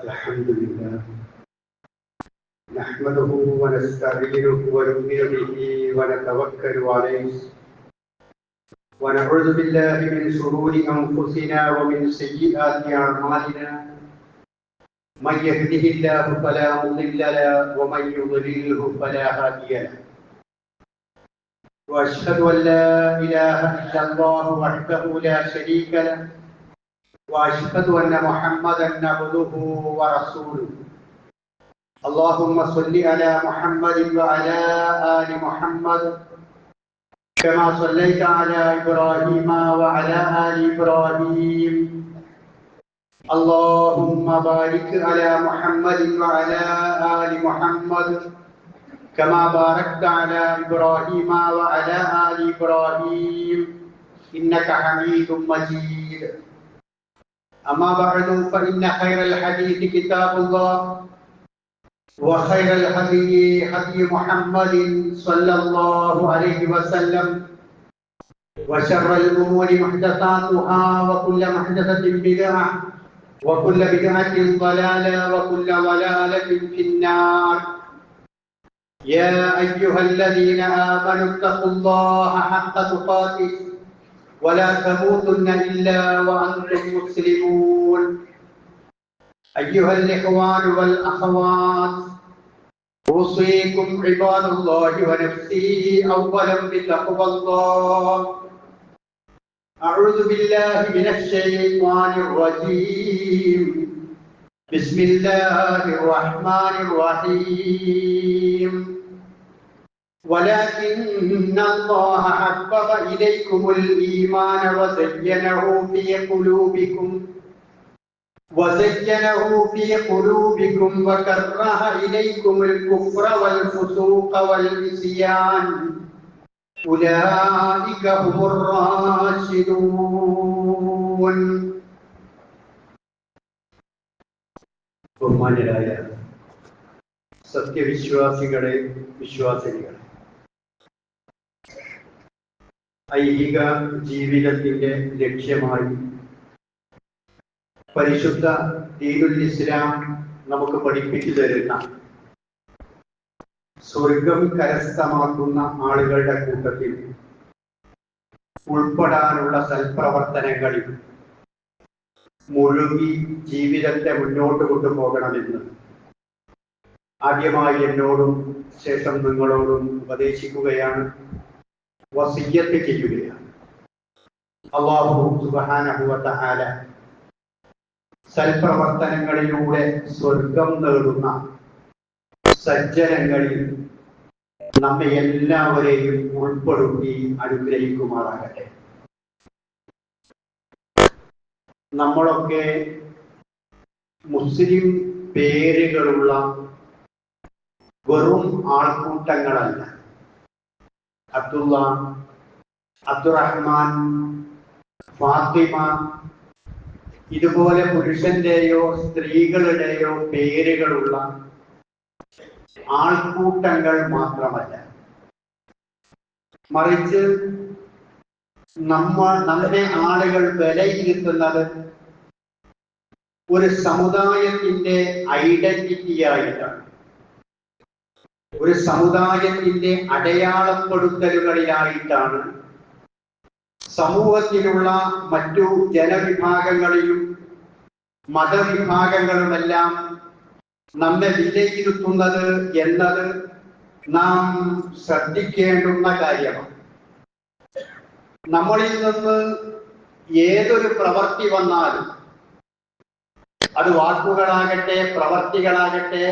الحمد لله نحمده ونستعينه ونؤمن به ونتوكل عليه ونعوذ بالله من شرور أنفسنا ومن سيئات أعمالنا من يهده الله فلا مضل له ومن يضلله فلا هادي له وأشهد أن لا إله إلا الله وحده لا شريك له وأشهد أن محمدا عبده ورسوله اللهم صل على محمد وعلى آل محمد كما صليت على إبراهيم وعلى آل إبراهيم اللهم بارك على محمد وعلى آل محمد كما باركت على إبراهيم وعلى آل إبراهيم إنك حميد مجيد أما بعد فإن خير الحديث كتاب الله وخير الهدي هدي محمد صلى الله عليه وسلم وشر الأمور محدثاتها وكل محدثة بدعة وكل بدعة ضلالة وكل ضلالة في النار يا أيها الذين آمنوا اتقوا الله حق تقاته ولا تموتن إلا وأنتم مسلمون أيها الإخوان والأخوات أوصيكم عباد الله ونفسي أولا بتقوى الله أعوذ بالله من الشيطان الرجيم بسم الله الرحمن الرحيم ولكن الله حبب إليكم الإيمان وزينه في قلوبكم وكره إليكم الكفر والفسوق والعصيان أولئك هم الراشدون. ബഹുമാന്യരായ സത്യവിശ്വാസികളെ, വിശ്വാസിനികളെ, ഐഹിക ജീവിതത്തിന്റെ ലക്ഷ്യമായി പരിശുദ്ധ ദീനുൽ ഇസ്ലാം നമുക്ക് പഠിപ്പിച്ചു തരുന്ന സ്വർഗം കരസ്ഥമാക്കുന്ന ആളുകളുടെ കൂട്ടത്തിൽ ഉൾപ്പെടാനുള്ള സൽപ്രവർത്തനങ്ങളിൽ മുഴുകി ജീവിതത്തെ മുന്നോട്ട് കൊണ്ടുപോകണമെന്ന് ആദ്യമായി എന്നോടും ശേഷം നിങ്ങളോടും ഉപദേശിക്കുകയാണ്, വസിയ്യത്ത് ചെയ്യുകയാണ്. അല്ലാഹു സുബ്ഹാനഹു വ തആല സൽപ്രവർത്തനങ്ങളിലൂടെ സ്വർഗം നേടുന്ന സജ്ജനങ്ങളിൽ നമ്മെ എല്ലാവരെയും ഉൾപ്പെടുത്തി അനുഗ്രഹിക്കുമാറാകട്ടെ. നമ്മളൊക്കെ മുസ്ലിം പേരുകളുള്ള വെറും ആൾക്കൂട്ടങ്ങളല്ല. അബ്ദുള്ള, അബ്ദുറഹ്മാൻ, ഫാത്തിമ, ഇതുപോലെ പുരുഷന്റെയോ സ്ത്രീകളുടെയോ പേരുകളുള്ള ആൾക്കൂട്ടങ്ങൾ മാത്രമല്ല, മറിച്ച് നമ്മെ ആളുകൾ വിലയിരുത്തുന്നത് ഒരു സമുദായത്തിന്റെ ഐഡന്റിറ്റിയായിട്ടാണ്, ഒരു സമുദായത്തിന്റെ അടയാളപ്പെടുത്തലുകളിലായിട്ടാണ്. സമൂഹത്തിലുള്ള മറ്റു ജനവിഭാഗങ്ങളിലും മതവിഭാഗങ്ങളുമെല്ലാം നമ്മെ വിലയിരുത്തുന്നത് എന്നത് നാം ശ്രദ്ധിക്കേണ്ടുന്ന കാര്യമാണ്. നമ്മളിൽ നിന്ന് ഏതൊരു പ്രവൃത്തി വന്നാലും, അത് വാക്കുകളാകട്ടെ പ്രവൃത്തികളാകട്ടെ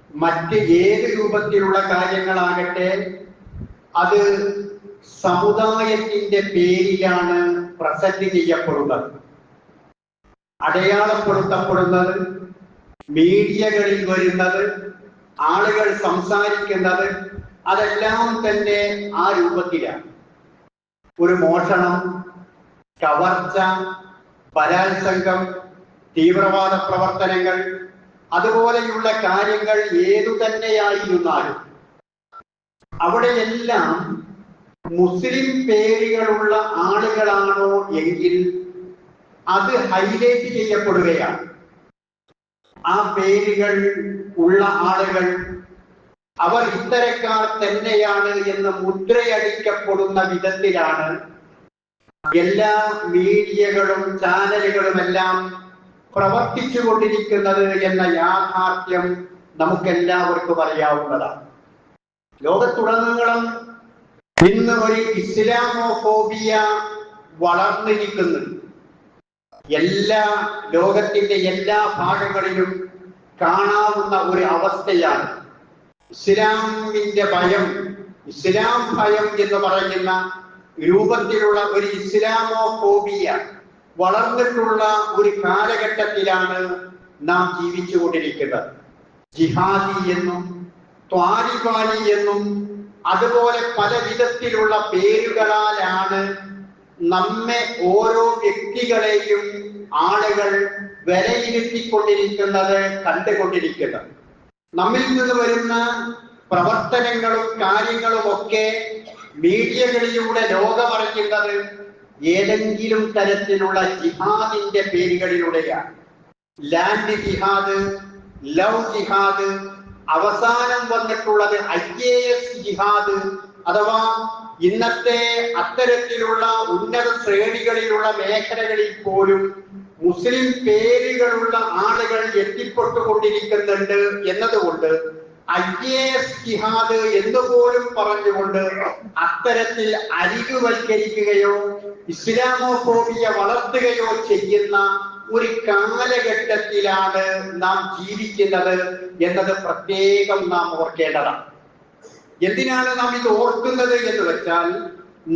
മറ്റ് ഏത് രൂപത്തിലുള്ള കാര്യങ്ങളാകട്ടെ, അത് സമുദായത്തിന്റെ പേരിലാണ് പ്രസന്റ് ചെയ്യപ്പെടുന്നത്, അടയാളപ്പെടുത്തപ്പെടുന്നത്, മീഡിയകളിൽ വരുന്നത്, ആളുകൾ സംസാരിക്കുന്നത്, അതെല്ലാം തന്നെ ആ രൂപത്തിലാണ്. ഒരു മോഷണം, കവർച്ച, ബലാത്സംഗം, തീവ്രവാദ പ്രവർത്തനങ്ങൾ, അതുപോലെയുള്ള കാര്യങ്ങൾ ഏതു തന്നെയായിരുന്നാലും അവിടെയെല്ലാം മുസ്ലിം പേരുകളുള്ള ആളുകളാണോ എങ്കിൽ അത് ഹൈലൈറ്റ് ചെയ്യപ്പെടുകയാണ്. ആ പേരുകൾ ഉള്ള ആളുകൾ അവർ ഇത്തരക്കാർ തന്നെയാണ് എന്ന് മുദ്രയടിക്കപ്പെടുന്ന വിധത്തിലാണ് എല്ലാ മീഡിയകളും ചാനലുകളുമെല്ലാം പ്രവർത്തിച്ചു കൊണ്ടിരിക്കുന്നത് എന്ന യാഥാർത്ഥ്യം നമുക്കെല്ലാവർക്കും അറിയാവുന്നതാണ്. ലോകത്തുടനീളം ഇന്ന് ഒരു ഇസ്ലാമോഫോബിയ വളർന്നിരിക്കുന്നു. ലോകത്തിന്റെ എല്ലാ ഭാഗങ്ങളിലും കാണാവുന്ന ഒരു അവസ്ഥയാണ് ഇസ്ലാമിന്റെ ഭയം, ഇസ്ലാം ഭയം എന്ന് പറയുന്ന രൂപത്തിലുള്ള ഒരു ഇസ്ലാമോഫോബിയ വളർന്നിട്ടുള്ള ഒരു കാലഘട്ടത്തിലാണ് നാം ജീവിച്ചുകൊണ്ടിരിക്കുന്നത്. ജിഹാദി എന്നും ത്വാലിബാനി എന്നും അതുപോലെ പല വിധത്തിലുള്ള പേരുകളാലാണ് നമ്മെ ഓരോ വ്യക്തികളെയും ആളുകൾ വിലയിരുത്തിക്കൊണ്ടിരിക്കുന്നത്, കണ്ടുകൊണ്ടിരിക്കുന്നത്. നമ്മിൽ നിന്ന് വരുന്ന പ്രവർത്തനങ്ങളും കാര്യങ്ങളും ഒക്കെ മീഡിയകളിലൂടെ ലോകമറിയുന്നത് ഏതെങ്കിലും തരത്തിലുള്ള ജിഹാദിന്റെ പേരുകളിലൂടെയാണ്. ലാൻഡ് ജിഹാദ്, ലവ് ജിഹാദ്, അവസാനം വന്നിട്ടുള്ളത് IAS ജിഹാദ്, അഥവാ ഇന്നത്തെ അത്തരത്തിലുള്ള ഉന്നത ശ്രേണികളിലുള്ള മേഖലകളിൽ പോലും മുസ്ലിം പേരുകളുള്ള ആളുകൾ എത്തിപ്പെട്ടുകൊണ്ടിരിക്കുന്നുണ്ട് എന്നതുകൊണ്ട് IAS ജിഹാദ് എന്നുപോലും പറഞ്ഞുകൊണ്ട് അത്തരത്തിൽ അരികുവൽക്കരിക്കുകയോ ഇസ്ലാമോഫോബിയ വളർത്തുകയോ ചെയ്യുന്ന ഒരു കാലഘട്ടത്തിലാണ് നാം ജീവിക്കുന്നത് എന്നത് പ്രത്യേകം നാം ഓർക്കേണ്ടതാണ്. എന്തിനാണ് നാം ഇത് ഓർക്കുന്നത് എന്ന് വെച്ചാൽ,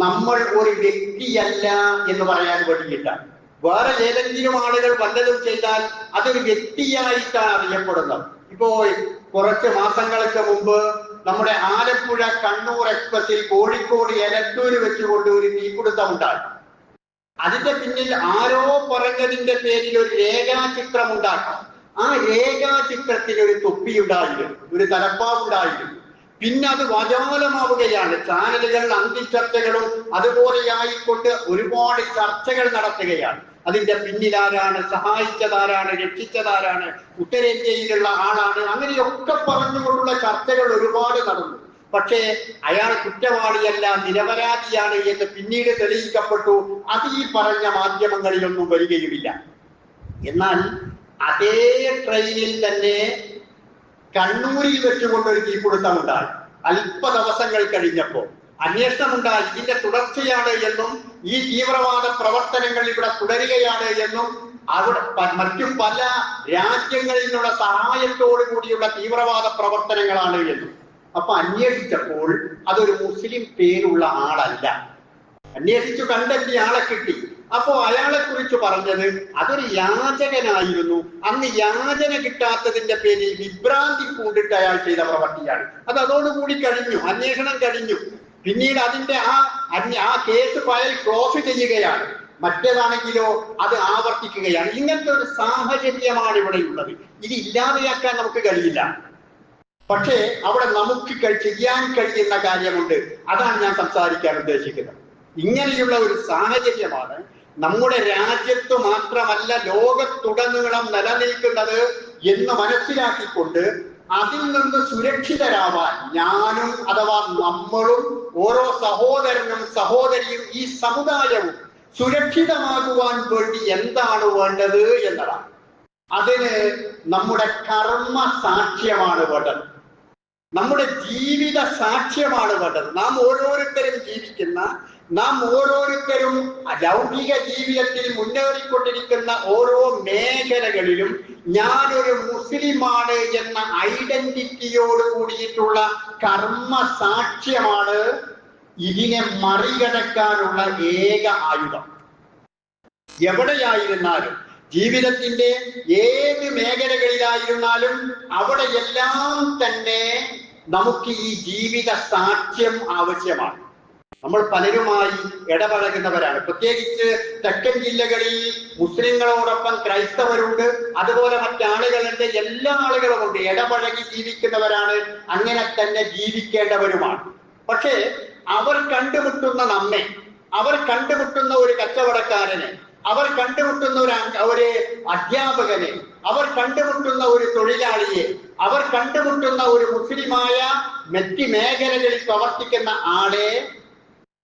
നമ്മൾ ഒരു വ്യക്തിയല്ല എന്ന് പറയാൻ വേണ്ടിയിട്ടാണ്. വേറെ ഏതെങ്കിലും ആളുകൾ വല്ലതും ചെയ്താൽ അതൊരു വ്യക്തിയായിട്ടാണ് അറിയപ്പെടുന്നത്. ഇപ്പോ കുറച്ച് മാസങ്ങൾക്ക് മുമ്പ് നമ്മുടെ ആലപ്പുഴ കണ്ണൂർ എക്സ്പ്രസിൽ കോഴിക്കോട് എലത്തൂര് വെച്ചുകൊണ്ട് ഒരു തീപിടുത്തം ഉണ്ടായി. അതിന്റെ പിന്നിൽ ആരോ പറഞ്ഞതിന്റെ പേരിൽ ഒരു രേഖാചിത്രം ഉണ്ടാക്കാം. ആ രേഖാചിത്രത്തിൽ ഒരു തൊപ്പി ഉണ്ടായിരുന്നു, ഒരു തലപ്പാവുണ്ടായിരുന്നു. പിന്നെ അത് വാചാലമാവുകയാണ്. ചാനലുകൾ അന്തിച്ചർച്ചകളും അതുപോലെയായിക്കൊണ്ട് ഒരുപാട് ചർച്ചകൾ നടത്തുകയാണ്. അതിന്റെ പിന്നിലാരാണ്, സഹായിച്ചതാരാണ്, രക്ഷിച്ചതാരാണ്, ഉത്തരേന്ത്യയിലുള്ള ആളാണ്, അങ്ങനെയൊക്കെ പറഞ്ഞുകൊണ്ടുള്ള ചർച്ചകൾ ഒരുപാട് നടന്നു. പക്ഷേ അയാൾ കുറ്റവാളിയല്ല, നിരപരാധിയാണ് എന്ന് പിന്നീട് തെളിയിക്കപ്പെട്ടു. അത് ഈ പറഞ്ഞ മാധ്യമങ്ങളിലൊന്നും വരികയുമില്ല. എന്നാൽ അതേ ട്രെയിനിൽ തന്നെ കണ്ണൂരിൽ വെച്ചുകൊണ്ടൊരു തീപിടുത്തമുണ്ടായി. അല്പ ദിവസങ്ങൾ കഴിഞ്ഞപ്പോൾ അന്വേഷണമുണ്ടായി. ഇതിന്റെ തുടർച്ചയാണ് എന്നും ഈ തീവ്രവാദ പ്രവർത്തനങ്ങൾ ഇവിടെ തുടരുകയാണ് എന്നും അവിടെ മറ്റു പല രാജ്യങ്ങളിൽ നിന്നുള്ള സഹായത്തോടു കൂടിയുള്ള തീവ്രവാദ പ്രവർത്തനങ്ങളാണ് എന്നും. അപ്പൊ അന്വേഷിച്ചപ്പോൾ അതൊരു മുസ്ലിം പേരുള്ള ആളല്ല. അന്വേഷിച്ചു കണ്ടെത്തി ആളെ കിട്ടി. അപ്പോ അയാളെ കുറിച്ച് പറഞ്ഞത് അതൊരു യാചകനായിരുന്നു. അന്ന് യാചന കിട്ടാത്തതിന്റെ പേരിൽ വിഭ്രാന്തി പൂണ്ടിട്ട് അയാൾ ചെയ്ത പ്രവൃത്തിയാണ്. അതോടുകൂടി കഴിഞ്ഞു, അന്വേഷണം കഴിഞ്ഞു. പിന്നീട് അതിന്റെ ആ കേസ് ഫയൽ ക്ലോസ് ചെയ്യുകയാണ്. മറ്റേതാണെങ്കിലോ അത് ആവർത്തിക്കുകയാണ്. ഇങ്ങനത്തെ ഒരു സാഹചര്യമാണ് ഇവിടെ ഉള്ളത്. ഇത് ഇല്ലാതെയാക്കാൻ നമുക്ക് കഴിയില്ല. പക്ഷേ അവിടെ നമുക്ക് ചെയ്യാൻ കഴിയുന്ന കാര്യമുണ്ട്. അതാണ് ഞാൻ സംസാരിക്കാൻ ഉദ്ദേശിക്കുന്നത്. ഇങ്ങനെയുള്ള ഒരു സാഹചര്യമാണ് നമ്മുടെ രാജ്യത്ത് മാത്രമല്ല ലോകത്തുടനീളം നിലനിൽക്കുന്നത് എന്ന് മനസ്സിലാക്കിക്കൊണ്ട് അതിൽ നിന്ന് സുരക്ഷിതരാവാൻ ഞാനും അഥവാ നമ്മളും ഓരോ സഹോദരനും സഹോദരിയും ഈ സമുദായവും സുരക്ഷിതമാകുവാൻ വേണ്ടി എന്താണ് വേണ്ടത് എന്നതാണ്. അതിന് നമ്മുടെ കർമ്മ സാക്ഷ്യമാണ് വേണ്ടത്, നമ്മുടെ ജീവിത സാക്ഷ്യമാണ് വേണ്ടത്. നാം ഓരോരുത്തരും ലൗകിക ജീവിതത്തിൽ മുന്നേറിക്കൊണ്ടിരിക്കുന്ന ഓരോ മേഖലകളിലും ഞാനൊരു മുസ്ലിമാണ് എന്ന ഐഡന്റിറ്റിയോട് കൂടിയിട്ടുള്ള കർമ്മ സാക്ഷ്യമാണ് ഇതിനെ മറികടക്കാനുള്ള ഏക ആയുധം. എവിടെയായിരുന്നാലും ജീവിതത്തിന്റെ ഏത് മേഖലകളിലായിരുന്നാലും അവിടെയെല്ലാം തന്നെ നമുക്ക് ഈ ജീവിത സാക്ഷ്യം ആവശ്യമാണ്. നമ്മൾ പലരുമായി ഇടപഴകുന്നവരാണ്. പ്രത്യേകിച്ച് തെക്കൻ ജില്ലകളിൽ മുസ്ലിങ്ങളോടൊപ്പം ക്രൈസ്തവരുണ്ട്, അതുപോലെ മറ്റാളുകളുണ്ട്, എല്ലാ ആളുകളുമുണ്ട്. ഇടപഴകി ജീവിക്കുന്നവരാണ്, അങ്ങനെ തന്നെ ജീവിക്കേണ്ടവരുമാണ്. പക്ഷേ അവർ കണ്ടുമുട്ടുന്ന നമ്മെ, അവർ കണ്ടുമുട്ടുന്ന ഒരു കച്ചവടക്കാരനെ, അവർ കണ്ടുമുട്ടുന്ന ഒരു അധ്യാപകനെ, അവർ കണ്ടുമുട്ടുന്ന ഒരു തൊഴിലാളിയെ, അവർ കണ്ടുമുട്ടുന്ന ഒരു മുസ്ലിമായ മറ്റ് മേഖലകളിൽ പ്രവർത്തിക്കുന്ന ആളെ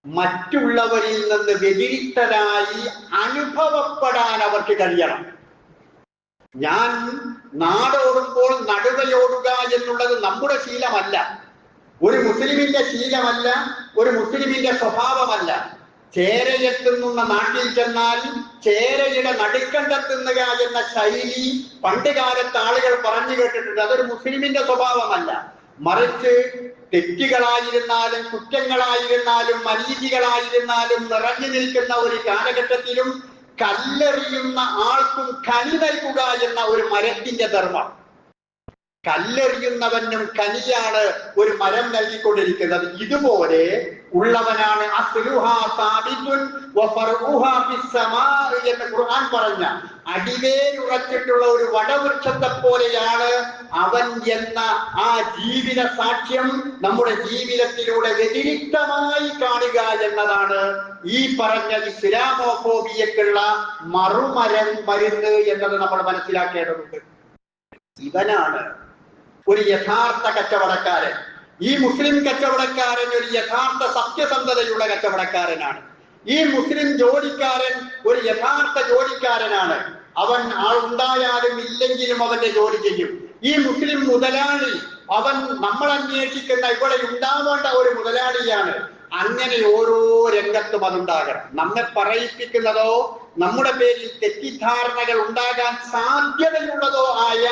മറ്റുള്ളവരിൽ നിന്ന് വ്യതിരിക്തരായി അനുഭവപ്പെടാൻ അവർക്ക് കഴിയണം. ഞാൻ നാടോടുമ്പോൾ നടുവയോടുക എന്നുള്ളത് നമ്മുടെ ശീലമല്ല, ഒരു മുസ്ലിമിന്റെ ശീലമല്ല, ഒരു മുസ്ലിമിന്റെ സ്വഭാവമല്ല. ചേരയെത്തുന്ന നാട്ടിൽ ചെന്നാൽ ചേരയുടെ നടുക്കണ്ടെത്തുക എന്ന ശൈലി പണ്ട് കാലത്ത് ആളുകൾ പറഞ്ഞു കേട്ടിട്ടുണ്ട്. അതൊരു മുസ്ലിമിന്റെ സ്വഭാവമല്ല. മറിച്ച് തെറ്റുകളായിരുന്നാലും കുറ്റങ്ങളായിരുന്നാലും അനീതികളായിരുന്നാലും നിറഞ്ഞു നിൽക്കുന്ന ഒരു കാലഘട്ടത്തിലും കല്ലെറിയുന്ന ആൾക്കും കനി നൽകുക എന്ന ഒരു മരത്തിന്റെ ധർമ്മം. കല്ലെറിയുന്നവനും കനിയാണ് ഒരു മരം നൽകിക്കൊണ്ടിരിക്കുന്നത്. ഇതുപോലെ ഉള്ളവനാണ് എന്ന് ഖുർആൻ പറഞ്ഞ അടിവേരുറച്ചിട്ടുള്ള ഒരു വടവൃക്ഷത്തെ പോലെയാണ് അവൻ എന്ന ആ ജീവിത സാക്ഷ്യം നമ്മുടെ ജീവിതത്തിലൂടെ വ്യതിരിക്തമായി കാണുക എന്നതാണ് ഈ പറഞ്ഞ ഇസ്ലാമോഫോബിയക്കുള്ള മറുമരുന്ന് എന്നത് നമ്മൾ മനസ്സിലാക്കേണ്ടതുണ്ട്. ഇവനാണ് ഒരു യഥാർത്ഥ കച്ചവടക്കാരൻ. ഈ മുസ്ലിം കച്ചവടക്കാരൻ ഒരു യഥാർത്ഥ സത്യസന്ധതയുള്ള കച്ചവടക്കാരനാണ്. ഈ മുസ്ലിം ജോലിക്കാരൻ ഒരു യഥാർത്ഥ ജോലിക്കാരനാണ്. അവൻ ആളുണ്ടായാലും ഇല്ലെങ്കിലും അവന്റെ ജോലി ചെയ്യും. ഈ മുസ്ലിം മുതലാളി അവൻ നമ്മൾ അന്വേഷിക്കുന്ന ഇവിടെ ഉണ്ടാവേണ്ട ഒരു മുതലാളിയാണ്. അങ്ങനെ ഓരോ രംഗത്തും അതുണ്ടാകണം. നമ്മെ പറയിപ്പിക്കുന്നതോ നമ്മുടെ പേരിൽ തെറ്റിദ്ധാരണകൾ ഉണ്ടാകാൻ സാധ്യതയുള്ളതോ ആയ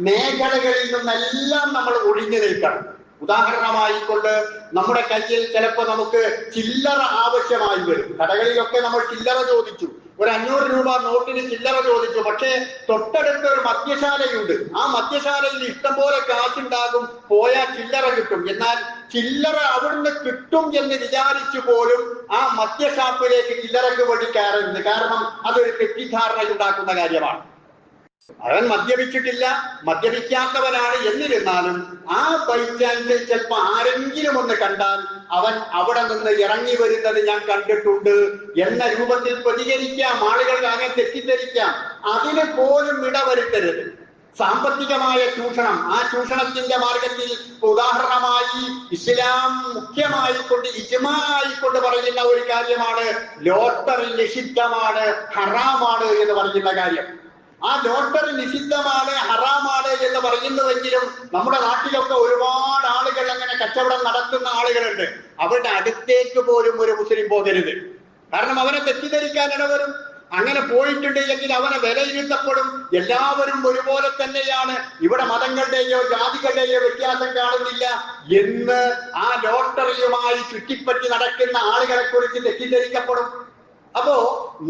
മേഖലകളിൽ നിന്നെല്ലാം നമ്മൾ ഒഴിഞ്ഞു നിൽക്കണം. ഉദാഹരണമായിക്കൊണ്ട് നമ്മുടെ കയ്യിൽ ചിലപ്പോൾ നമുക്ക് ചില്ലറ ആവശ്യമായി വരും. കടകളിലൊക്കെ നമ്മൾ ചില്ലറ ചോദിച്ചു, ഒരു 500 രൂപ നോട്ടിന് ചില്ലറ ചോദിച്ചു. പക്ഷേ തൊട്ടടുത്ത ഒരു മദ്യശാലയുണ്ട്. ആ മദ്യശാലയിൽ ഇഷ്ടംപോലെ കാശുണ്ടാകും, പോയാൽ ചില്ലറ കിട്ടും. എന്നാൽ ചില്ലറ അവിടുന്ന് കിട്ടും എന്ന് വിചാരിച്ചു പോലും ആ മദ്യഷാപ്പിലേക്ക് ചില്ലറക്ക് വേണ്ടി കയറുന്നത്. കാരണം അതൊരു തെറ്റിദ്ധാരണ ഉണ്ടാക്കുന്ന കാര്യമാണ്. അവൻ മദ്യപിച്ചിട്ടില്ല, മദ്യപിക്കാത്തവനാണ്. എന്നിരുന്നാലും ആ ബൈചാൻസിൽ ചിലപ്പോ ആരെങ്കിലും ഒന്ന് കണ്ടാൽ അവൻ അവിടെ നിന്ന് ഇറങ്ങി വരുന്നത് ഞാൻ കണ്ടിട്ടുണ്ട് എന്ന രൂപത്തിൽ പ്രതികരിക്കാം. ആളുകൾക്ക് അങ്ങനെ തെറ്റിദ്ധരിക്കാം. അതിന് പോലും ഇടവരുത്തരുത്. സാമ്പത്തികമായ ചൂഷണം, ആ ചൂഷണത്തിന്റെ മാർഗത്തിൽ ഉദാഹരണമായി ഇസ്ലാം മുഖ്യമായിക്കൊണ്ട് ഇജ്മാആയിക്കൊണ്ട് പറയുന്ന ഒരു കാര്യമാണ് ലോട്ടറി നിഷിദ്ധമാണ്, ഹറാമാണ് എന്ന് പറയുന്ന കാര്യം. ആ ലോട്ടറി നിഷിദ്ധമാണ്, ഹറാമാണ് എന്ന് പറയുന്നുവെങ്കിലും നമ്മുടെ നാട്ടിലൊക്കെ ഒരുപാട് ആളുകൾ അങ്ങനെ കച്ചവടം നടത്തുന്ന ആളുകളുണ്ട്. അവരുടെ അടുത്തേക്ക് പോലും ഒരു മുസ്ലിം പോകരുത്. കാരണം അവനെ തെറ്റിദ്ധരിക്കാൻ ഇടവരും. അങ്ങനെ പോയിട്ടുണ്ടെങ്കിൽ അവനെ വിലയിരുത്തപ്പെടും. എല്ലാവരും ഒരുപോലെ തന്നെയാണ്, ഇവിടെ മതങ്ങളുടെയോ ജാതികളുടെയോ വ്യത്യാസം കാണുന്നില്ല എന്ന് ആ ലോട്ടറിയുമായി ചുറ്റിപ്പറ്റി നടക്കുന്ന ആളുകളെ കുറിച്ച് തെറ്റിദ്ധരിക്കപ്പെടും. അപ്പോ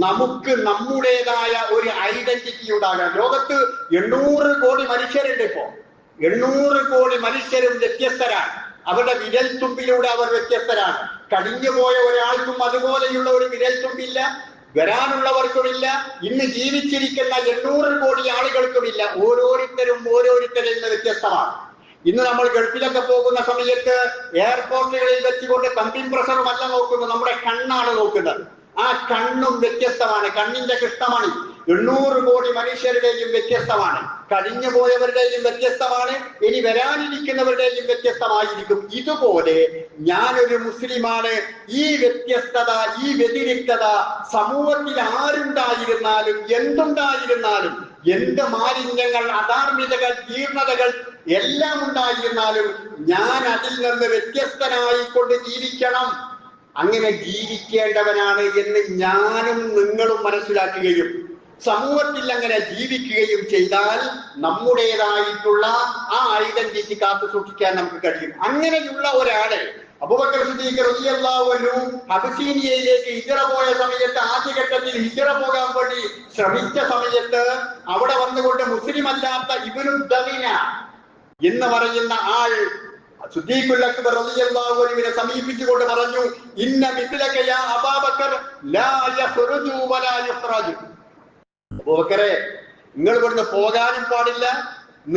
നമുക്ക് നമ്മുടേതായ ഒരു ഐഡന്റിറ്റി ഉണ്ടാകാം. ലോകത്ത് 800 കോടി മനുഷ്യരുണ്ട്. ഇപ്പോ 800 കോടി മനുഷ്യരും വ്യത്യസ്തരാണ്. അവരുടെ വിരൽ തുമ്പിലൂടെ അവർ വ്യത്യസ്തരാണ്. കഴിഞ്ഞുപോയ ഒരാൾക്കും അതുപോലെയുള്ള ഒരു വിരൽ തുമ്പില്ല, വരാനുള്ളവർക്കുമില്ല, ഇന്ന് ജീവിച്ചിരിക്കുന്ന 800 കോടി ആളുകൾക്കുമില്ല. ഓരോരുത്തരും ഓരോരുത്തരിൽ നിന്ന് വ്യത്യസ്തമാണ്. ഇന്ന് നമ്മൾ ഗൾഫിലൊക്കെ പോകുന്ന സമയത്ത് എയർപോർട്ടുകളിൽ വെച്ചുകൊണ്ട് പമ്പിംഗ് പ്രഷറുമല്ല നോക്കുന്നത്, നമ്മുടെ കണ്ണാണ് നോക്കുന്നത്. ആ കണ്ണും വ്യത്യസ്തമാണ്. കണ്ണിന്റെ കൃഷ്ണമണി 800 കോടി മനുഷ്യരുടെയും വ്യത്യസ്തമാണ്. കഴിഞ്ഞു പോയവരുടെയും വ്യത്യസ്തമാണ്, ഇനി വരാനിരിക്കുന്നവരുടെയും വ്യത്യസ്തമായിരിക്കും. ഇതുപോലെ ഞാനൊരു മുസ്ലിമാണ്. ഈ വ്യത്യസ്തത, ഈ വ്യതിരിക്തത സമൂഹത്തിൽ ആരുണ്ടായിരുന്നാലും എന്തുണ്ടായിരുന്നാലും, എന്ത് മാലിന്യങ്ങൾ, അധാർമികതകൾ, ജീർണതകൾ എല്ലാം ഉണ്ടായിരുന്നാലും ഞാൻ അതിൽ നിന്ന് വ്യത്യസ്തനായിക്കൊണ്ട് ജീവിക്കണം. അങ്ങനെ ജീവിക്കേണ്ടവനാണ് എന്ന് ഞാനും നിങ്ങളും മനസ്സിലാക്കുകയും സമൂഹത്തിൽ അങ്ങനെ ജീവിക്കുകയും ചെയ്താൽ നമ്മുടേതായിട്ടുള്ള ആ ഐഡന്റിറ്റി കാത്തു സൂക്ഷിക്കാൻ നമുക്ക് കഴിയും. അങ്ങനെയുള്ള ഒരാളെ അബൂബക്കർ സിദ്ദീഖ് റളിയല്ലാഹു അൻഹു അബസീനിയയിലേക്ക് ഹിജ്റ പോയ സമയത്ത്, ആദ്യഘട്ടത്തിൽ ഹിജ്റ പോകാൻ വേണ്ടി ശ്രമിച്ച സമയത്ത് അവിടെ വന്നുകൊണ്ട് മുസ്ലിം അല്ലാത്ത ഇബ്നു ദമീന എന്ന് പറയുന്ന ആൾ സിദ്ദീഖുൽ അക്ബർ റളിയല്ലാഹു അൻഹുവിനെ സമീപിച്ചുകൊണ്ട് പറഞ്ഞു, ഇന്ന മിസ്ലക യാ അബൂബക്കർ ലാ യഖ്റുജു വലാ യുഖ്റജു. അബൂബക്കറെ, നിങ്ങൾ ഇവിടുന്ന് പോകാനും പാടില്ല,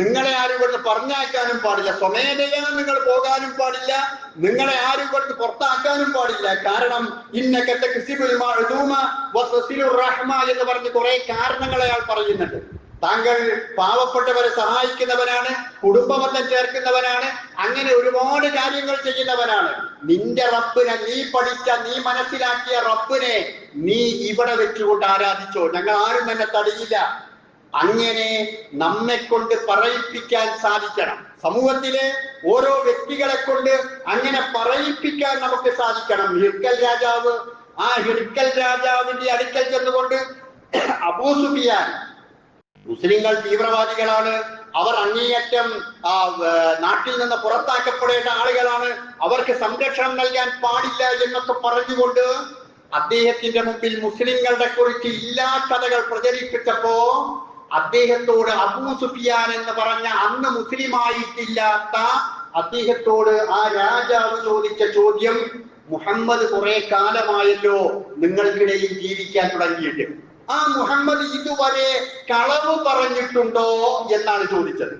നിങ്ങളെ ആരും ഇവിടുന്ന് പറഞ്ഞയക്കാനും പാടില്ല, സ്വമേധയാ നിങ്ങൾ പോകാനും പാടില്ല, നിങ്ങളെ ആരും ഇവിടുന്ന് പുറത്താക്കാനും പാടില്ല. കാരണം ഇന്നക തക്സിബുൽ മഅദൂമ വതസിലുർ റഹ്മ എന്ന് പറഞ്ഞ് കുറെ കാരണങ്ങൾ അയാൾ പറയുന്നുണ്ട്. താങ്കൾ പാവപ്പെട്ടവരെ സഹായിക്കുന്നവനാണ്, കുടുംബബന്ധം ചേർക്കുന്നവനാണ്, അങ്ങനെ ഒരുപാട് കാര്യങ്ങൾ ചെയ്യുന്നവനാണ്. നിന്റെ റബ്ബിനെ, നീ പഠിച്ച, നീ മനസ്സിലാക്കിയ റബ്ബിനെ നീ ഇവിടെ വെച്ചുകൊണ്ട് ആരാധിച്ചോ, ഞങ്ങൾ ആരും തന്നെ തടയില്ല. അങ്ങനെ നമ്മെ കൊണ്ട് പറയിപ്പിക്കാൻ സാധിക്കണം. സമൂഹത്തിലെ ഓരോ വ്യക്തികളെ കൊണ്ട് അങ്ങനെ പറയിപ്പിക്കാൻ നമുക്ക് സാധിക്കണം. ഹിർക്കൽ രാജാവ്, ആ ഹിർക്കൽ രാജാവിന്റെ അടുക്കൽ ചെന്നുകൊണ്ട് അബൂ സുഫിയാൻ, മുസ്ലിങ്ങൾ തീവ്രവാദികളാണ്, അവർ അങ്ങേയറ്റം നാട്ടിൽ നിന്ന് പുറത്താക്കപ്പെടേണ്ട ആളുകളാണ്, അവർക്ക് സംരക്ഷണം നൽകാൻ പാടില്ല എന്നൊക്കെ പറഞ്ഞുകൊണ്ട് അദ്ദേഹത്തിന്റെ മുമ്പിൽ മുസ്ലിങ്ങളുടെ കുറിച്ച് ഇല്ലാക്കഥകൾ പ്രചരിപ്പിച്ചപ്പോ അദ്ദേഹത്തോട് അബൂ സുഫിയാൻ എന്ന് പറഞ്ഞ അന്ന് മുസ്ലിമായിട്ടില്ലാത്ത അദ്ദേഹത്തോട് ആ രാജാവ് ചോദിച്ച ചോദ്യം, മുഹമ്മദ് കുറെ കാലമായല്ലോ നിങ്ങൾക്കിടയിൽ ജീവിക്കാൻ തുടങ്ങിയിട്ട്, ആ മുഹമ്മദ് ഇതുവരെ കളവ് പറഞ്ഞിട്ടുണ്ടോ എന്നാണ് ചോദിച്ചത്.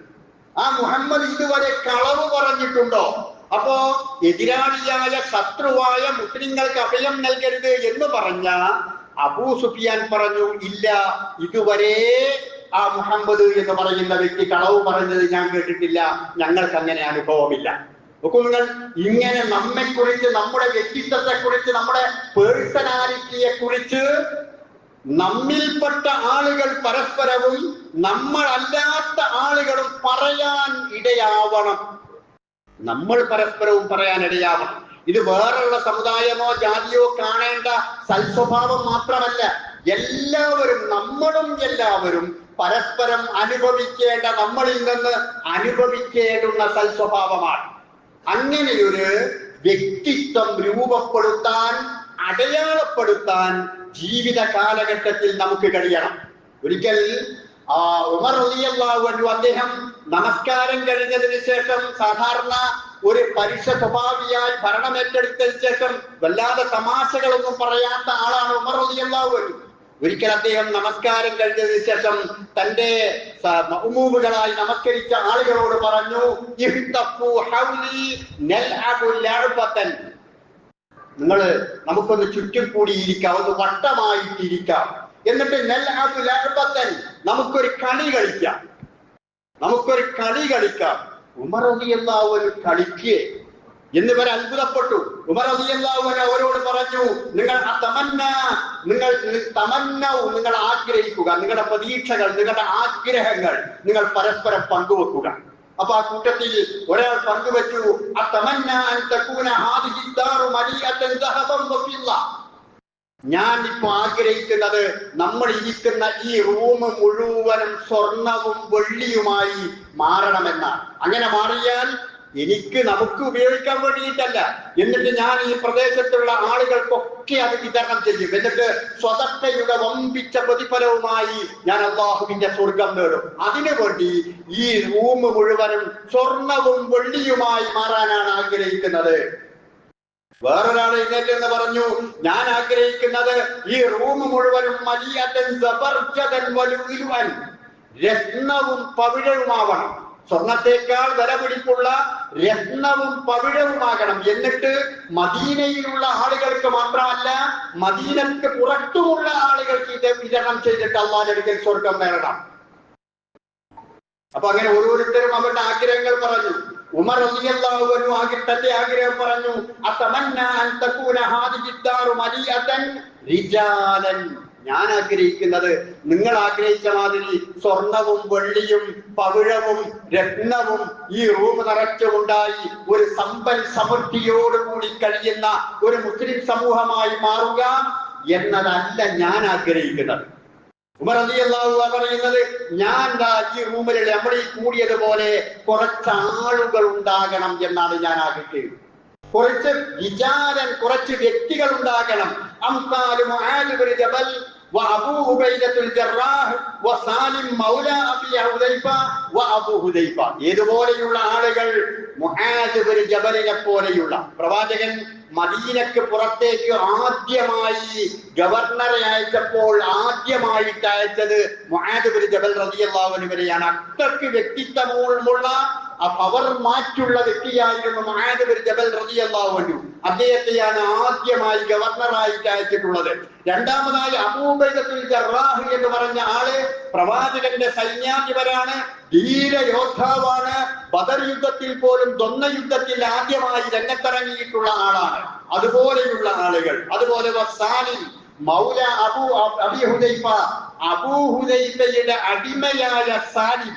ആ മുഹമ്മദ് ഇതുവരെ കളവ് പറഞ്ഞിട്ടുണ്ടോ? അപ്പോ എതിരാളിയായ ശത്രുവായ മുസ്ലിങ്ങൾക്ക് അഭയം നൽകരുത് എന്ന് പറഞ്ഞ അബൂ സുഫിയാൻ പറഞ്ഞു, ഇല്ല, ഇതുവരെ ആ മുഹമ്മദ് എന്ന് പറയുന്ന വ്യക്തി കളവ് പറഞ്ഞത് ഞാൻ കേട്ടിട്ടില്ല, ഞങ്ങൾക്ക് അങ്ങനെ അനുഭവമില്ല. നോക്കൂ നിങ്ങൾ, ഇങ്ങനെ നമ്മെ കുറിച്ച്, നമ്മുടെ വ്യക്തിത്വത്തെ കുറിച്ച്, നമ്മുടെ പേഴ്സണാലിറ്റിയെ കുറിച്ച് നമ്മിൽപ്പെട്ട ആളുകൾ പരസ്പരവും നമ്മളല്ലാത്ത ആളുകളും പറയാൻ ഇടയാവണം. നമ്മൾ പരസ്പരവും പറയാൻ ഇടയാവണം. ഇത് വേറുള്ള സമുദായമോ ജാതിയോ കാണേണ്ട സൽസ്വഭാവം മാത്രമല്ല, എല്ലാവരും, നമ്മളും എല്ലാവരും പരസ്പരം അനുഭവിക്കേണ്ട, നമ്മളിൽ നിന്ന് അനുഭവിക്കേണ്ടുന്ന സൽസ്വഭാവമാണ്. അങ്ങനെയൊരു വ്യക്തിത്വം രൂപപ്പെടുത്താൻ, അടയാളപ്പെടുത്താൻ ജീവിത കാലഘട്ടത്തിൽ നമുക്ക് കഴിയണം. ഒരിക്കൽ ഉമർ റളിയല്ലാഹു അൻഹു, അദ്ദേഹം നമസ്കാരം കഴിഞ്ഞതിന് ശേഷം സാധാരണ ഒരു പരുഷ സ്വഭാവിയായി ഭരണമേറ്റെടുത്തതിന് ശേഷം വല്ലാതെ തമാശകളൊന്നും പറയാത്ത ആളാണ് ഉമർ റളിയല്ലാഹു അൻഹു. ഒരിക്കൽ അദ്ദേഹം നമസ്കാരം കഴിഞ്ഞതിന് ശേഷം തന്റെ മഅ്മൂമുകളായി നമസ്കരിച്ച ആളുകളോട് പറഞ്ഞു, ഇഹ്തഫു ഹൗലി നൽഅബു ലഅബതൻ, നിങ്ങൾ നമുക്കൊന്ന് ചുറ്റും കൂടിയിരിക്കാം, ഒന്ന് വട്ടമായിട്ടിരിക്കാം, എന്നിട്ട് നൽഅബു ലഅബതൻ, നമുക്കൊരു കളി കളിക്കാം, നമുക്കൊരു കളി കളിക്കാം. ഉമർ റളിയല്ലാഹു അൻഹു കളിക്കേ എന്നിവർ അത്ഭുതപ്പെട്ടു. ഉമർ റളിയല്ലാഹു അൻഹു അവരോട് പറഞ്ഞു, നിങ്ങൾ നിങ്ങൾ ആഗ്രഹിക്കുക, നിങ്ങളുടെ പ്രതീക്ഷകൾ, നിങ്ങളുടെ ആഗ്രഹങ്ങൾ നിങ്ങൾ പരസ്പരം പങ്കുവെക്കുക. അപ്പൊ ആ കൂട്ടത്തിൽ ഒരാൾ പങ്കുവെച്ചു, ഞാൻ ഇപ്പൊ ആഗ്രഹിക്കുന്നത് നമ്മൾ ഇരിക്കുന്ന ഈ റൂം മുഴുവനും സ്വർണവും വെള്ളിയുമായി മാറണമെന്നാണ്. അങ്ങനെ മാറിയാൽ നമുക്ക് ഉപയോഗിക്കാൻ വേണ്ടിയിട്ടല്ല, എന്നിട്ട് ഞാൻ ഈ പ്രദേശത്തുള്ള ആളുകൾക്കൊക്കെ അത് വിതരണം ചെയ്യും, എന്നിട്ട് സ്വതക്കയുടെ വമ്പിച്ച പ്രതിഫലവുമായി ഞാൻ അല്ലാഹുവിന്റെ സ്വർഗം നേടും. അതിനുവേണ്ടി ഈ റൂം മുഴുവനും സ്വർണവും വെള്ളിയുമായി മാറാനാണ് ആഗ്രഹിക്കുന്നത്. വേറൊരാൾ എഴുന്നേറ്റെന്ന് പറഞ്ഞു, ഞാൻ ആഗ്രഹിക്കുന്നത് ഈ റൂം മുഴുവനും രത്നവും പവിഴവുമാവണം, സ്വർണത്തേക്കാൾ വില പിടിപ്പുള്ള രത്നവും പവിഴവുമാകണം. എന്നിട്ട് മദീനയിലുള്ള ആളുകൾക്ക് മാത്രമല്ല, മദീനക്ക് പുറത്തുമുള്ള ആളുകൾക്ക് ഇത് വിതരണം ചെയ്തിട്ട് അല്ലാഹുവിന്റെ അടുക്കൽ സ്വർഗം നേടണം. അപ്പൊ അങ്ങനെ ഓരോരുത്തരും അവരുടെ ആഗ്രഹങ്ങൾ പറഞ്ഞു. ഉമർ റളിയല്ലാഹു അൻഹു തന്റെ ആഗ്രഹം പറഞ്ഞു, അതമന്നാ അൻ തകൂന ഹാദിഹി ദാറു മലിഅതൻ റിജാലൻ, ഞാൻ ആഗ്രഹിക്കുന്നത് നിങ്ങൾ ആഗ്രഹിച്ച മാതിരി സ്വർണവും വെള്ളിയും പവിഴവും രത്നവും ഈ റൂം നിറച്ചുണ്ടായി ഒരു സമ്പൽ സമൃദ്ധിയോടുകൂടി കഴിയുന്ന ഒരു മുസ്ലിം സമൂഹമായി മാറുക എന്നതല്ല ഞാൻ ആഗ്രഹിക്കുന്നത്. ഉമർ റളിയല്ലാഹു അൻഹു പറയുന്നത്, ഞാൻ ഈ റൂമിൽ നമ്മൾ ഈ കൂടിയതുപോലെ കുറച്ചാളുകൾ ഉണ്ടാകണം എന്നാണ് ഞാൻ ആഗ്രഹിക്കുന്നത്. കുറച്ച് വിചാരൻ, കുറച്ച് വ്യക്തികൾ ഉണ്ടാകണം. അംസാലു മുആദ് ബിൻ ജബൽ വഅബൂ ഉബൈദത്തുൽ ജറാഹ് വസാലിം മൗലാ അബി ഹുദൈഫ വഅബൂ ഹുദൈഫ, ഏതുപോലെയുള്ള ആളുകൾ? മുആദ് ബിൻ ജബലിനെ പോലെയുള്ള. പ്രവാചകൻ മദീനക്ക് പുറത്തേക്ക് ആദ്യമായി ഗവർണറെ അയച്ചപ്പോൾ ആദ്യമായിട്ട് അയച്ചത് മുആദ് ബിൻ ജബൽ റളിയല്ലാഹു അൻഹുവിനെയാണ്. അത്രയ്ക്ക് വ്യക്തിത്വമുള്ള പവർ മാറ്റുള്ള വ്യക്തിയായിരുന്നു മുആദ് ബിൻ ജബൽ റളിയല്ലാഹു അൻഹു. അദ്ദേഹത്തെയാണ് ആദ്യമായി ഗവർണറായിട്ട് അയച്ചിട്ടുള്ളത്. രണ്ടാമതായി അബൂ ഉബൈദത്തുൽ ജറാഹ് എന്ന് പറഞ്ഞ ആള് പ്രവാചകന്റെ സൈന്യാധിപരാണ്, ധീര യോദ്ധാവാണ്. ബദർ യുദ്ധത്തിൽ പോലും ദ്വന്ദ്വ യുദ്ധത്തിൽ ആദ്യമായി രംഗത്തിറങ്ങിയിട്ടുള്ള ആളാണ്. അതുപോലെയുള്ള ആളുകൾ. അതുപോലെ സാലിം മൗല അബീ ഹുദൈഫ, അബൂ ഹുദൈഫയുടെ അടിമയായ സാലിം.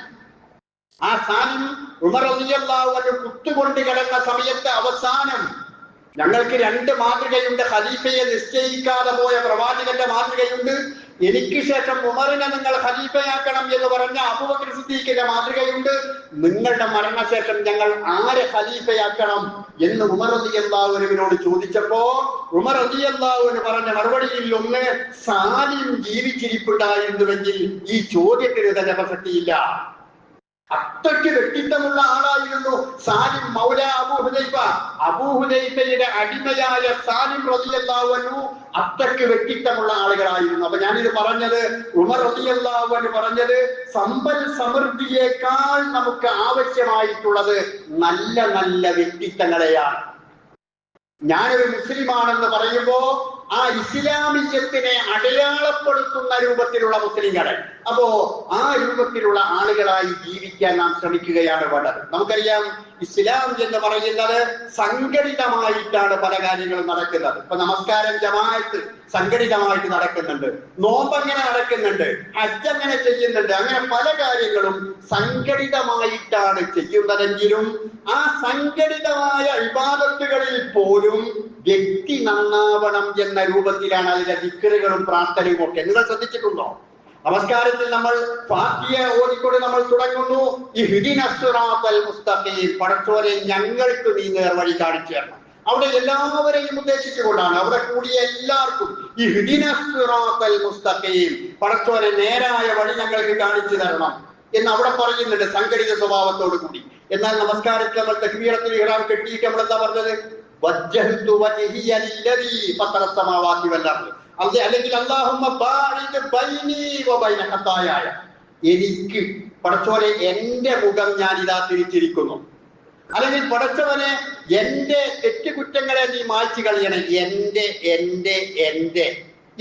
ആ സാലിം ഉമർ റളിയല്ലാഹു അൻഹു കുത്തുകൊണ്ട് കിടന്ന സമയത്ത് അവസാനം ഞങ്ങൾക്ക് രണ്ട് മാതൃകയുണ്ട്. ഖലീഫയെ നിശ്ചയിക്കാതെ പോയ പ്രവാചകന്റെ മാതൃകയുണ്ട്. എനിക്ക് ശേഷം ഉമറിനെ നിങ്ങൾ ഖലീഫയാക്കണം എന്ന് പറഞ്ഞ അബൂബക്കർ സിദ്ദീഖിന്റെ മാതൃകയുണ്ട്. നിങ്ങളുടെ മരണശേഷം ഞങ്ങൾ ആരെ ഖലീഫയാക്കണം എന്ന് ഉമർ റളിയല്ലാഹു അൻഹുവിനോട് ചോദിച്ചപ്പോ ഉമർ റളിയല്ലാഹു അൻഹു പറഞ്ഞ മറുപടിയിൽ ഒന്ന്, സാലിം ജീവിച്ചിരിപ്പുണ്ടായിരുന്നുവെങ്കിൽ ഈ ചോദ്യത്തിന് തന്നെ പ്രസക്തിയില്ല. അത്രയ്ക്ക് വ്യക്തിത്വമുള്ള ആളായിരുന്നു സാലിം മൗല അബൂ ഹുദൈഫ. അബൂ ഹുദൈഫയുടെ അടിമയായ സാലിം റളിയല്ലാഹു അൻഹു അത്രയ്ക്ക് വ്യക്തിത്വമുള്ള ആളുകളായിരുന്നു. അപ്പൊ ഞാനിത് പറഞ്ഞത്, ഉമർ റളിയല്ലാഹു അൻഹു പറഞ്ഞത്, സമ്പൽ സമൃദ്ധിയേക്കാൾ നമുക്ക് ആവശ്യമായിട്ടുള്ളത് നല്ല നല്ല വ്യക്തിത്വങ്ങളെയാണ്. ഞാനൊരു മുസ്ലിമാണെന്ന് പറയുമ്പോ ആ ഇസ്ലാമിയത്തിനെ അടയാളപ്പെടുത്തുന്ന രൂപത്തിലുള്ള മുസ്ലിങ്ങളെ, അപ്പോ ആ രൂപത്തിലുള്ള ആളുകളായി ജീവിക്കാൻ നാം ശ്രമിക്കുകയാണ് വേണ്ടത്. നമുക്കറിയാം, ഇസ്ലാം എന്ന് പറയുന്നത് സംഘടിതമായിട്ടാണ് പല കാര്യങ്ങളും നടക്കുന്നത്. ഇപ്പൊ നമസ്കാരം ജമാഅത്ത് സംഘടിതമായിട്ട് നടക്കുന്നുണ്ട്, നോമ്പ് അങ്ങനെ നടക്കുന്നുണ്ട്, ഹജ്ജ് അങ്ങനെ ചെയ്യുന്നുണ്ട്. അങ്ങനെ പല കാര്യങ്ങളും സംഘടിതമായിട്ടാണ് ചെയ്യുന്നതെങ്കിലും ആ സംഘടിതമായ ഇബാദത്തുകളിൽ പോലും വ്യക്തി നന്നാവണം എന്ന രൂപത്തിലാണ് അതിന്റെ ദിക്റുകളും പ്രാർത്ഥനയും ഒക്കെ. നിങ്ങൾ ശ്രദ്ധിച്ചിട്ടുണ്ടോ? നമസ്കാരത്തിൽ നമ്മൾ ഫാത്തിഹ ഓതിക്കൊണ്ട് നമ്മൾ തുടങ്ങുന്നു, ഇഹ്ദിനസ് സിറാത്തൽ മുസ്തഖീം, പടച്ചോനെ ഞങ്ങൾക്ക് നീ നേർവഴി കാണിച്ചു തരണം. അവിടെ എല്ലാവരെയും ഉദ്ദേശിച്ചുകൊണ്ടാണ്, അവിടെ കൂടിയ എല്ലാവർക്കും ഇഹ്ദിനസ് സിറാത്തൽ മുസ്തഖീം, പടച്ചോനെ നേരായ വഴി ഞങ്ങൾക്ക് കാണിച്ചു തരണം എന്ന് അവിടെ പറയുന്നുണ്ട് സംഘടിത സ്വഭാവത്തോടു കൂടി. എന്നാൽ നമസ്കാരത്തിൽ നമ്മൾ തക്ബീറത്തുൽ ഇഹ്റാം കെട്ടിയിട്ട് നമ്മൾ എന്താ പറഞ്ഞത്? വജ്ജഹ്തു വജ്ഹിയ ലില്ലദീ ഫത്തറ സമാവാതി വൽ അർദ്, അല്ലെങ്കിൽ അല്ലാഹുമ്മ ബാഇദ് ബൈനി വബൈന ഖതായായ, എനിക്ക് പടച്ചോനെ എന്റെ മുഖം ഞാൻ ഇതാ തിരിച്ചിരിക്കുന്നു, അല്ലെങ്കിൽ പടച്ചവനെ എന്റെ തെറ്റുകുറ്റങ്ങളെ നീ മായ്ച്ചു കളയണേ, എന്റെ എന്റെ എന്റെ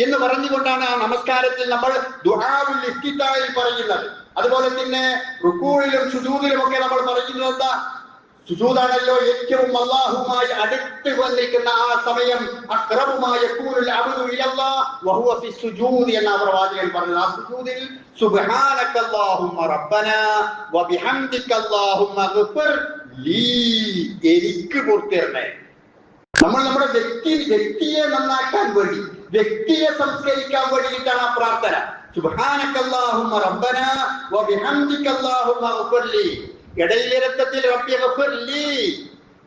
എന്ന് പറഞ്ഞുകൊണ്ടാണ് ആ നമസ്കാരത്തിൽ നമ്മൾ ദുആഉൽ ഇഫ്തിതാഹിൽ പറയുന്നത്. അതുപോലെ തന്നെ റുകൂഇലും സുജൂദിലും ഒക്കെ നമ്മൾ പറയുന്നത് എന്താ? സുജൂദാണല്ലോ ഏറ്റവും അല്ലാഹുമായി അടുത്ത് വന്നിരിക്കുന്ന ആ സമയം. അഖ്റബുമായ യകൂനുൽ അബ്ദു ഇലല്ലാഹ് വഹുവ ഫി സുജൂദ് എന്ന പ്രവാചകൻ പറഞ്ഞത്. ആ സുജൂദിൽ സുബ്ഹാനക അല്ലാഹുമ്മ റബ്ബനാ വബിഹംദിക അല്ലാഹുമ്മ ഗ്ഫിർ ലീ, എനിക്ക് പുറത്തിരണേ. നമ്മൾ നമ്മുടെ വ്യക്തിയെ നന്നാക്കാൻ വേണ്ടി, വ്യക്തിയെ സംസ്കരിക്കാൻ വേണ്ടിയിട്ടാണ് ആ പ്രാർത്ഥന. സുബ്ഹാനക അല്ലാഹുമ്മ റബ്ബനാ വബിഹംദിക അല്ലാഹുമ്മ ഗ്ഫിർ ലീ. ഇടയിലിരത്തത്തിൽ റബ്ബി ഗ്ഫിർ ലീ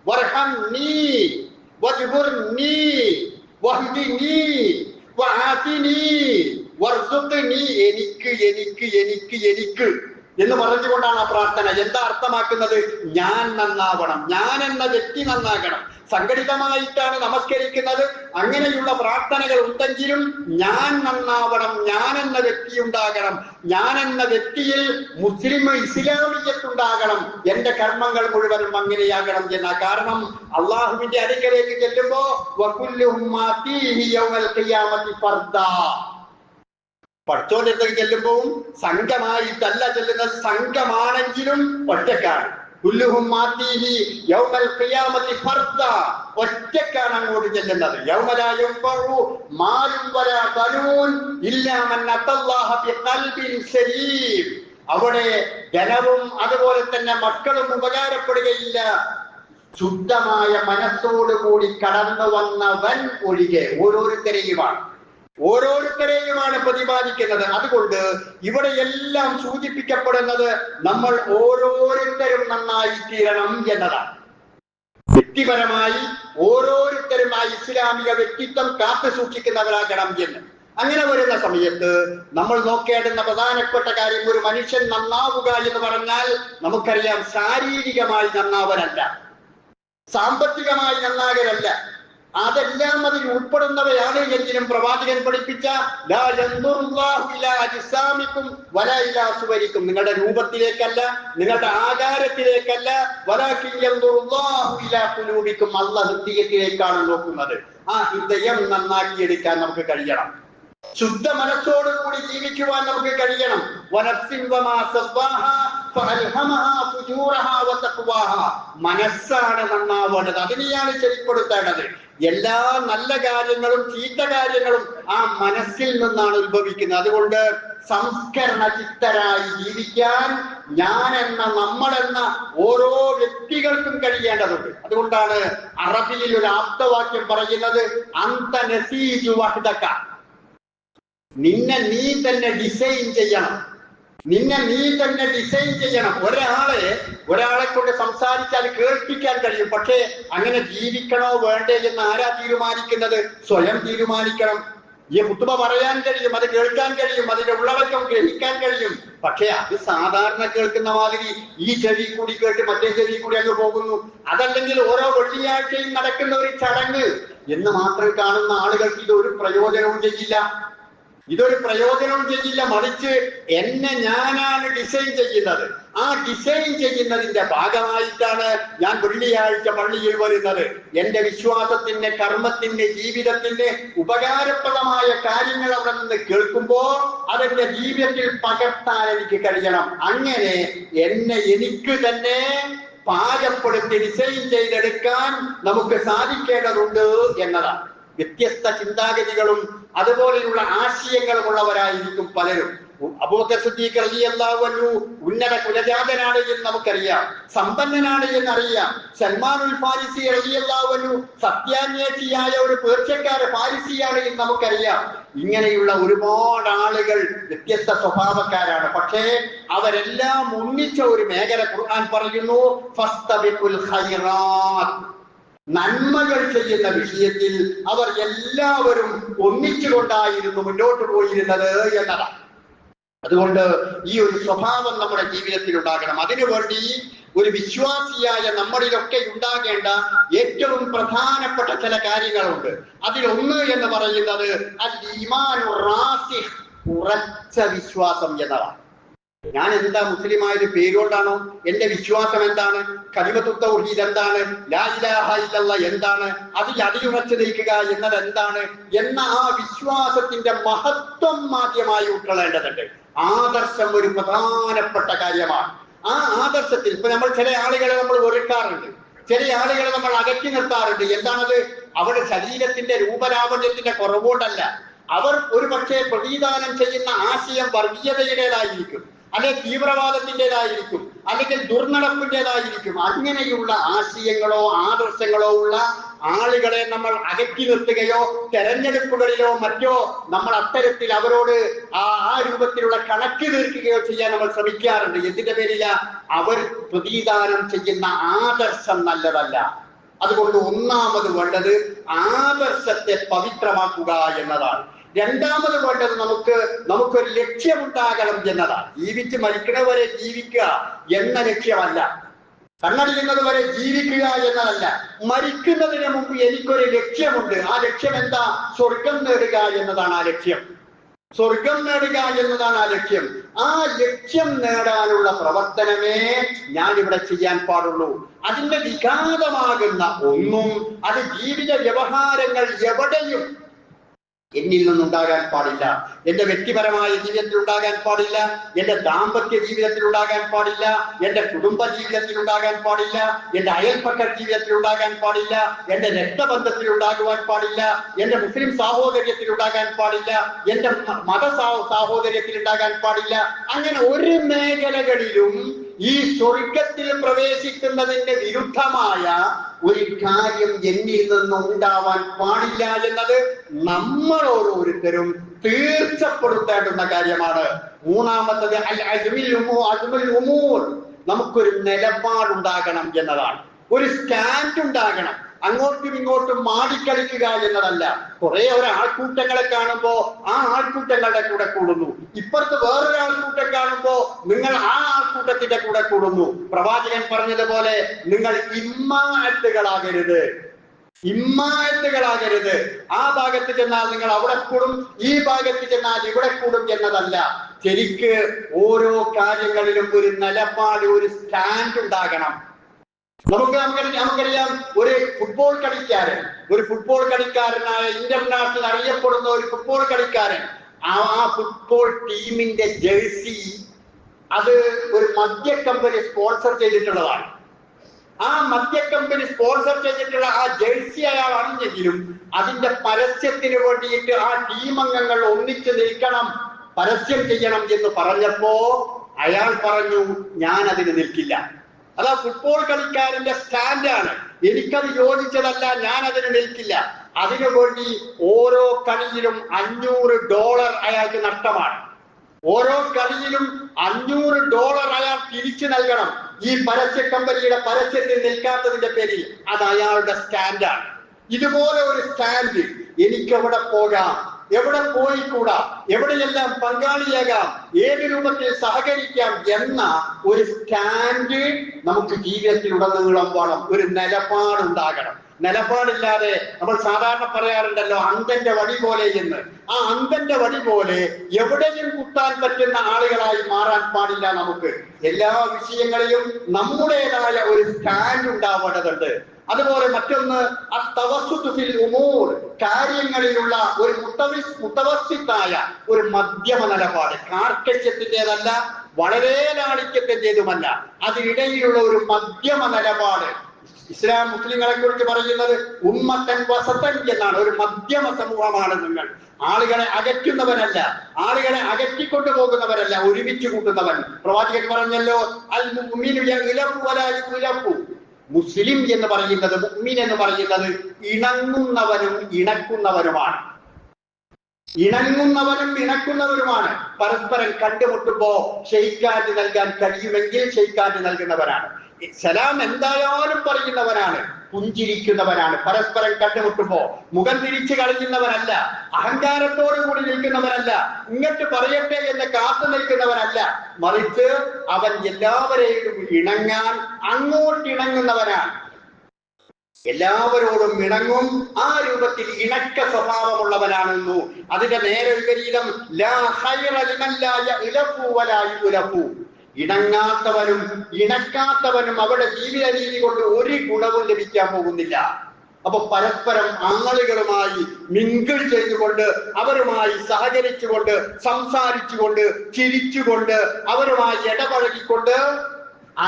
വർഹംനി വജ്ബുർനി വഹ്ദിനി വആതിനി വർസുഖ്നി, എനിക്ക് എനിക്ക് എനിക്ക് എനിക്ക് എന്ന് പറഞ്ഞുകൊണ്ടാണ് ആ പ്രാർത്ഥന. എന്താ അർത്ഥമാക്കുന്നത്? ഞാൻ നന്നാവണം, ഞാൻ എന്ന വ്യക്തി നന്നാകണം. സംഘടിതമായിട്ടാണ് നമസ്കരിക്കുന്നത്, അങ്ങനെയുള്ള പ്രാർത്ഥനകൾ ഉണ്ടെങ്കിലും ഞാൻ നന്നാവണം, ഞാൻ എന്ന വ്യക്തി ഉണ്ടാകണം, ഞാൻ എന്ന വ്യക്തിയിൽ മുസ്ലിം ഇസ്ലാമിയത്തുണ്ടാകണം, എന്റെ കർമ്മങ്ങൾ മുഴുവനും അങ്ങനെയാകണം എന്ന. കാരണം അള്ളാഹുവിന്റെ അടുക്കലേക്ക് ചെല്ലുമ്പോ വകുല്ലുഹും ആതീഹി യൗമൽ ഖിയാമത്തി ഫർദാ, പടച്ചോന്റെ അടുത്തേക്ക് ചെല്ലുമ്പോഴും സംഘമായിട്ടല്ല ചെല്ലുന്നത്, സംഘമാണെങ്കിലും ഒറ്റക്കാണ്. കുല്ലുഹും ആതീഹി യൗമൽ ഖിയാമത്തി ഫർദാ, ഒറ്റക്കാണ് അങ്ങോട്ട് ചെല്ലുന്നത്. യൗമ ലാ യൻഫഉ മാലും വലാ ബനൂൻ ഇല്ലാ മൻ അത്തല്ലാഹ ബിഖൽബിൻ സലീം, അവിടെ ധനവും അതുപോലെ തന്നെ മക്കളും ഉപകാരപ്പെടുകയില്ല, ശുദ്ധമായ മനസ്സോടുകൂടി കടന്നു വന്നവൻ ഒഴികെ. ഓരോരുത്തരെയുമാണ് പ്രതിപാദിക്കുന്നത്. അതുകൊണ്ട് ഇവിടെ എല്ലാം സൂചിപ്പിക്കപ്പെടുന്നത് നമ്മൾ ഓരോരുത്തരും നന്നായി തീരണം എന്നതാണ്. വ്യക്തിപരമായി ഓരോരുത്തരും ആ ഇസ്ലാമിക വ്യക്തിത്വം കാത്തു സൂക്ഷിക്കുന്നവരാകണം എന്ന്. അങ്ങനെ വരുന്ന സമയത്ത് നമ്മൾ നോക്കേണ്ടുന്ന പ്രധാനപ്പെട്ട കാര്യം, ഒരു മനുഷ്യൻ നന്നാവുക എന്ന് പറഞ്ഞാൽ നമുക്കറിയാം, ശാരീരികമായി നന്നാവനല്ല, സാമ്പത്തികമായി നന്നാകലല്ല, അതെല്ലാം അതിൽ ഉൾപ്പെടുന്നവയാണ് എങ്കിലും പ്രവാചകൻ പഠിപ്പിച്ച ലാ യൻദുറുല്ലാഹു ഇലാ അജ്സാമിക്കും വലാ ഇലാ സുവരിക്കും, നിങ്ങളുടെ രൂപത്തിലേക്കല്ല, നിങ്ങളുടെ ആകാരത്തിലേക്കല്ല, വലാകിൻ യൻദുറുല്ലാഹു ഇലാ ഖുലൂബിക്കും, അല്ലാഹു ഹൃദയത്തിലേക്കാണ് നോക്കുന്നത്. ആ ഹൃദയം നന്നാക്കിയെടുക്കാൻ നമുക്ക് കഴിയണം. ശുദ്ധ മനസ്സോടുകൂടി ജീവിക്കുവാൻ നമുക്ക് കഴിയണം. മനസ്സാണ് നന്നാവേണ്ടത്, അതിനെയാണ് ശരിപ്പെടുത്തേണ്ടത്. എല്ലാ നല്ല കാര്യങ്ങളും ചീത്ത കാര്യങ്ങളും ആ മനസ്സിൽ നിന്നാണ് ഉത്ഭവിക്കുന്നത്. അതുകൊണ്ട് സംസ്കരണ ചിത്തരായി ജീവിക്കാൻ ഞാൻ എന്ന നമ്മളെന്ന ഓരോ വ്യക്തികൾക്കും കഴിയേണ്ടതുണ്ട്. അതുകൊണ്ടാണ് അറബിയിൽ ഒരു ആപ്തവാക്യം പറയുന്നത്, അന്ത നസീജു വഹ്ദക, നിന്നെ നീ തന്നെ ഡിസൈൻ ചെയ്യണം, നിന്നെ നീ തന്നെ ഡിസൈൻ ചെയ്യണം. ഒരാളെ കൊണ്ട് സംസാരിച്ചാൽ കേൾപ്പിക്കാൻ കഴിയും, പക്ഷേ അങ്ങനെ ജീവിക്കണോ വേണ്ടേ എന്ന് ആരാ തീരുമാനിക്കുന്നത്? സ്വയം തീരുമാനിക്കണം. ഈ കുത്തുബ പറയാൻ കഴിയും, അത് കേൾക്കാൻ കഴിയും, അതിന്റെ ഉള്ളടക്കം ഗ്രഹിക്കാൻ കഴിയും. പക്ഷെ അത് സാധാരണ കേൾക്കുന്ന മാതിരി ഈ ചെവി കൂടി കേട്ട് മറ്റേ ചെവി കൂടി അങ്ങ് പോകുന്നു. അതല്ലെങ്കിൽ ഓരോ വെള്ളിയാഴ്ചയും നടക്കുന്ന ഒരു ചടങ്ങ് എന്ന് മാത്രം കാണുന്ന ആളുകൾക്ക് ഇതൊരു പ്രയോജനവും ചെയ്യില്ല. മറിച്ച് എന്നെ ഞാനാണ് ഡിസൈൻ ചെയ്യുന്നത്. ആ ഡിസൈൻ ചെയ്യുന്നതിന്റെ ഭാഗമായിട്ടാണ് ഞാൻ വെള്ളിയാഴ്ച പള്ളിയിൽ വരുന്നത്. എന്റെ വിശ്വാസത്തിന്റെ, കർമ്മത്തിന്റെ, ജീവിതത്തിന്റെ ഉപകാരപ്രദമായ കാര്യങ്ങൾ അവിടെ നിന്ന് കേൾക്കുമ്പോൾ അതെന്റെ ജീവിതത്തിൽ പകർത്താൻ എനിക്ക് കഴിയണം. അങ്ങനെ എനിക്ക് തന്നെ പാകപ്പെടുത്തി ഡിസൈൻ ചെയ്തെടുക്കാൻ നമുക്ക് സാധിക്കേണ്ടതുണ്ട് എന്നതാണ്. വ്യത്യസ്ത ചിന്താഗതികളും അതുപോലെയുള്ള ആശയങ്ങളും ഉള്ളവരായിരിക്കും പലരും. അബൂബക്കർ സിദ്ദീഖ് റളിയല്ലാഹു അൻഹു ഉന്നത കുലജാതനാണ് എന്ന് നമുക്കറിയാം, സമ്പന്നനാണ് എന്നറിയാം. സൽമാനുൽ ഫാരിസി റളിയല്ലാഹു അൻഹു സത്യാന്വേഷിയായ ഒരു പേർഷ്യക്കാര ഫാരിസിയാണ് എന്ന് നമുക്കറിയാം. ഇങ്ങനെയുള്ള ഒരുപാട് ആളുകൾ വ്യത്യസ്ത സ്വഭാവക്കാരാണ്. പക്ഷേ അവരെല്ലാം ഒന്നിച്ച ഒരു മേഖല ഖുർആൻ പറയുന്നു, ഫസ്തബിഖുൽ ഖൈറാത്ത്, നന്മകൾ ചെയ്യുന്ന വിഷയത്തിൽ അവർ എല്ലാവരും ഒന്നിച്ചുകൊണ്ടായിരുന്നു മുന്നോട്ട് പോയിരുന്നത് എന്നതാണ്. അതുകൊണ്ട് ഈ ഒരു സ്വഭാവം നമ്മുടെ ജീവിതത്തിൽ ഉണ്ടാകണം. അതിനുവേണ്ടി ഒരു വിശ്വാസിയായ നമ്മളിലൊക്കെ ഉണ്ടാകേണ്ട ഏറ്റവും പ്രധാനപ്പെട്ട ചില കാര്യങ്ങളുണ്ട്. അതിലൊന്ന് എന്ന് പറയുന്നത് അൽ ഈമാനു റാസിഖ്, ഉറച്ച വിശ്വാസം എന്നതാണ്. ഞാൻ എന്താ മുസ്ലിമായൊരു പേരുകൊണ്ടാണോ? എന്റെ വിശ്വാസം എന്താണ്? കലിമത്തു തൗഹീദ് എന്താണ്? ലാ ഇലാഹ ഇല്ലല്ലാഹ് എന്താണ്? അതിൽ അടിയുറച്ചു നിൽക്കുക എന്നത് എന്താണ് എന്ന ആ വിശ്വാസത്തിന്റെ മഹത്വം ആദ്യമായി ഉൾക്കൊള്ളേണ്ടതുണ്ട്. ആദർശം ഒരു പ്രധാനപ്പെട്ട കാര്യമാണ്. ആ ആദർശത്തിൽ ഇപ്പൊ നമ്മൾ ചില ആളുകളെ നമ്മൾ വെറുക്കാറുണ്ട്, ചില ആളുകളെ നമ്മൾ അകറ്റി നിർത്താറുണ്ട്. എന്താണത്? അവരുടെ ശരീരത്തിന്റെ രൂപലാവണ്യത്തിന്റെ കുറവുകൊണ്ടല്ല. അവർ ഒരു പക്ഷേ പ്രതിദാനം ചെയ്യുന്ന ആശയം വർഗീയതയുടേതായിരിക്കും, അല്ലെങ്കിൽ തീവ്രവാദത്തിൻ്റെതായിരിക്കും, അല്ലെങ്കിൽ ദുർനടപ്പിൻ്റെതായിരിക്കും. അങ്ങനെയുള്ള ആശയങ്ങളോ ആദർശങ്ങളോ ഉള്ള ആളുകളെ നമ്മൾ അകറ്റി നിർത്തുകയോ തെരഞ്ഞെടുപ്പുകളിലോ മറ്റോ നമ്മൾ അത്തരത്തിൽ അവരോട് ആ രൂപത്തിലുള്ള കണക്ക് തീർക്കുകയോ ചെയ്യാൻ നമ്മൾ ശ്രമിക്കാറുണ്ട്. എന്തിന്റെ പേരില? അവർ പ്രതിദാനം ചെയ്യുന്ന ആദർശം നല്ലതല്ല. അതുകൊണ്ട് ഒന്നാമത് വേണ്ടത് ആദർശത്തെ പവിത്രമാക്കുക എന്നതാണ്. രണ്ടാമത് വേണ്ടത് നമുക്കൊരു ലക്ഷ്യമുണ്ടാകണം എന്നതാണ്. ജീവിച്ച് മരിക്കണവരെ ജീവിക്കുക എന്ന ലക്ഷ്യമല്ല, കണ്ണടിയുന്നത് വരെ ജീവിക്കുക എന്നതല്ല. മരിക്കുന്നതിന് മുമ്പ് എനിക്കൊരു ലക്ഷ്യമുണ്ട്. ആ ലക്ഷ്യം എന്താ? സ്വർഗം നേടുക എന്നതാണ് ആ ലക്ഷ്യം. സ്വർഗം നേടുക എന്നതാണ് ആ ലക്ഷ്യം. ആ ലക്ഷ്യം നേടാനുള്ള പ്രവർത്തനമേ ഞാൻ ഇവിടെ ചെയ്യാൻ പാടുള്ളൂ. അതിന്റെ വിഘാതമാകുന്ന ഒന്നും അത് ജീവിത വ്യവഹാരങ്ങൾ എവിടെയും എന്നിൽ നിന്നുണ്ടാകാൻ പാടില്ല. എന്റെ വ്യക്തിപരമായ ജീവിതത്തിൽ ഉണ്ടാകാൻ പാടില്ല, എന്റെ ദാമ്പത്യ ജീവിതത്തിൽ ഉണ്ടാകാൻ പാടില്ല, എന്റെ കുടുംബ ജീവിതത്തിൽ ഉണ്ടാകാൻ പാടില്ല, എന്റെ അയൽപ്പക്ക ജീവിതത്തിൽ ഉണ്ടാകാൻ പാടില്ല, എന്റെ രക്തബന്ധത്തിൽ ഉണ്ടാകുവാൻ പാടില്ല, എന്റെ മുസ്ലിം സാഹോദര്യത്തിൽ ഉണ്ടാകാൻ പാടില്ല, എന്റെ മത സാഹോദര്യത്തിൽ ഉണ്ടാകാൻ പാടില്ല. അങ്ങനെ ഒരു മേഖലകളിലും ഈ സ്വർഗത്തിൽ പ്രവേശിക്കുന്നതിന്റെ വിരുദ്ധമായ ഒരു കാര്യം എന്നിൽ നിന്നും ഉണ്ടാവാൻ പാടില്ല എന്നത് നമ്മൾ ഓരോരുത്തരും തീർച്ചപ്പെടുത്തേണ്ടുന്ന കാര്യമാണ്. മൂന്നാമത്തത് അൽ അജ്മുൽ ഉമൂർ, നമുക്കൊരു നിലപാടുണ്ടാകണം എന്നതാണ്. ഒരു സ്റ്റാൻഡ് ഉണ്ടാകണം. അങ്ങോട്ടും ഇങ്ങോട്ടും മാടിക്കളിക്കുക എന്നതല്ല. കുറെ ഒരാൾക്കൂട്ടങ്ങളെ കാണുമ്പോ ആ ആൾക്കൂട്ടങ്ങളുടെ കൂടെ കൂടുന്നു, ഇപ്പുറത്ത് വേറൊരാൾക്കൂട്ടം കാണുമ്പോ നിങ്ങൾ ആ ആൾക്കൂട്ടത്തിന്റെ കൂടെ കൂടുന്നു. പ്രവാചകൻ പറഞ്ഞതുപോലെ നിങ്ങൾ ഇമ്മാഅത്തുകളാകരുത്. ഇമ്മായത്തുകളാകരുത്. ആ ഭാഗത്ത് ചെന്നാൽ നിങ്ങൾ അവിടെ കൂടും, ഈ ഭാഗത്ത് ചെന്നാൽ ഇവിടെ കൂടും എന്നതല്ല. ശരിക്ക് ഓരോ കാര്യങ്ങളിലും ഒരു നിലപാട്, ഒരു സ്റ്റാൻഡ് ഉണ്ടാകണം. നമുക്കറിയാം, ഒരു ഫുട്ബോൾ കളിക്കാരനായ ഇന്റർനാഷണൽ അറിയപ്പെടുന്ന ഒരു ഫുട്ബോൾ കളിക്കാരൻ, ആ ഫുട്ബോൾ ടീമിന്റെ ജേഴ്സി അത് ഒരു മദ്യ കമ്പനി സ്പോൺസർ ചെയ്തിട്ടുള്ളതാണ്. ആ മദ്യ കമ്പനി സ്പോൺസർ ചെയ്തിട്ടുള്ള ആ ജേഴ്സി അയാൾ അണിഞ്ഞെങ്കിലും അതിന്റെ പരസ്യത്തിന് വേണ്ടിയിട്ട് ആ ടീം അംഗങ്ങൾ ഒന്നിച്ചു നിൽക്കണം, പരസ്യം ചെയ്യണം എന്ന് പറഞ്ഞപ്പോ അയാൾ പറഞ്ഞു, ഞാൻ അതിന് നിൽക്കില്ല. അതാ ഫുട്ബോൾ കളിക്കാരന്റെ സ്റ്റാൻഡാണ്, എനിക്കത് യോജിച്ചതല്ല, ഞാൻ അതിന് നിൽക്കില്ല. അതിനുവേണ്ടി ഓരോ കളിയിലും $500 അയാൾക്ക് നഷ്ടമാണ്. ഓരോ കളിയിലും $500 അയാൾ തിരിച്ചു നൽകണം ഈ പരസ്യ കമ്പനിയുടെ പരസ്യത്തിൽ നിൽക്കാത്തതിന്റെ പേരിൽ. അത് അയാളുടെ സ്റ്റാൻഡാണ്. ഇതുപോലെ ഒരു സ്റ്റാൻഡ് എനിക്കെവിടെ പോകാം, എവിടെ പോയിക്കൂടാ, എവിടെയെല്ലാം പങ്കാളിയാകാം, ഏത് രൂപത്തിൽ സഹകരിക്കാം എന്ന ഒരു സ്റ്റാൻഡ് നമുക്ക് ജീവിതത്തിൽ ഉടനീളം വേണം. ഒരു നിലപാടുണ്ടാകണം. നിലപാടില്ലാതെ നമ്മൾ സാധാരണ പറയാറുണ്ടല്ലോ, അന്തന്റെ വടി പോലെ എന്ന്. ആ അന്തന്റെ വടി പോലെ എവിടെയും കുത്താൻ പറ്റുന്ന ആളുകളായി മാറാൻ പാടില്ല. നമുക്ക് എല്ലാ വിഷയങ്ങളിലും നമ്മുടേതായ ഒരു സ്റ്റാൻഡ് ഉണ്ടാവേണ്ടതുണ്ട്. അതുപോലെ മറ്റൊന്ന് കാര്യങ്ങളിലുള്ള ഒരു മുത്തവസ്സിത്തായ ഒരു മധ്യമ നിലപാട്. കാർക്കശ്യത്തിൻ്റെതല്ല, വളരെ ലാളിത്യത്തിൻ്റെതുമല്ല, അതിനിടയിലുള്ള ഒരു മധ്യമ നിലപാട്. ഇസ്ലാം മുസ്ലിങ്ങളെ കുറിച്ച് പറയുന്നത് ഉമ്മത്തൻ വസത്തൻ എന്നാണ്. ഒരു മധ്യമ സമൂഹമാണ് നിങ്ങൾ. ആളുകളെ അകറ്റുന്നവരല്ല, ആളുകളെ അകറ്റിക്കൊണ്ടു പോകുന്നവരല്ല, ഒരുമിച്ച് കൂട്ടുന്നവൻ. പ്രവാചകൻ പറഞ്ഞല്ലോ, അൽ മുഅ്മിനു യഗ്ലബു വലാ യുഗ്ലബു. മുസ്ലിം എന്ന് പറയുന്നത്, മുഅ്മിൻ എന്ന് പറയുന്നത് ഇണങ്ങുന്നവനും ഇണക്കുന്നവനുമാണ്. ഇണങ്ങുന്നവനും ഇണക്കുന്നവരുമാണ്. പരസ്പരം കണ്ടുമുട്ടുമ്പോ ഷെയ്ക്കാറ്റ് നൽകാൻ കഴിയുമെങ്കിൽ ഷെയ്ക്കാറ്റ് നൽകുന്നവരാണ്. സലാം എന്തായാലും പറയുന്നവനാണ്, പുഞ്ചിരിക്കുന്നവനാണ്. പരസ്പരം കണ്ടുമുട്ടുമ്പോ മുഖം തിരിച്ചു കളയുന്നവനല്ല, അഹങ്കാരത്തോടു കൂടി നിൽക്കുന്നവനല്ല, ഇങ്ങോട്ട് പറയട്ടെ എന്ന് കാത്തു നിൽക്കുന്നവനല്ല. മറിച്ച് അവൻ എല്ലാവരെയും ഇണങ്ങാൻ അങ്ങോട്ട് ഇണങ്ങുന്നവനാണ്. എല്ലാവരോടും ഇണങ്ങും. ആ രൂപത്തിൽ ഇണക്ക സ്വഭാവമുള്ളവനാണെന്നു. അതിന്റെ നേരെ വിപരീതം ലാ ഖൈറ ലിമൻ ലാ യഅലഫു വലാ യുലഫു. ഇണങ്ങാത്തവനും ഇണക്കാത്തവനും അവരുടെ ജീവിത രീതി കൊണ്ട് ഒരു ഗുണവും ലഭിക്കാൻ പോകുന്നില്ല. അപ്പൊ പരസ്പരം ആളുകളുമായി മിങ്കിൾ ചെയ്തുകൊണ്ട്, അവരുമായി സഹകരിച്ചുകൊണ്ട്, സംസാരിച്ചുകൊണ്ട്, ചിരിച്ചുകൊണ്ട്, അവരുമായി ഇടപഴകിക്കൊണ്ട്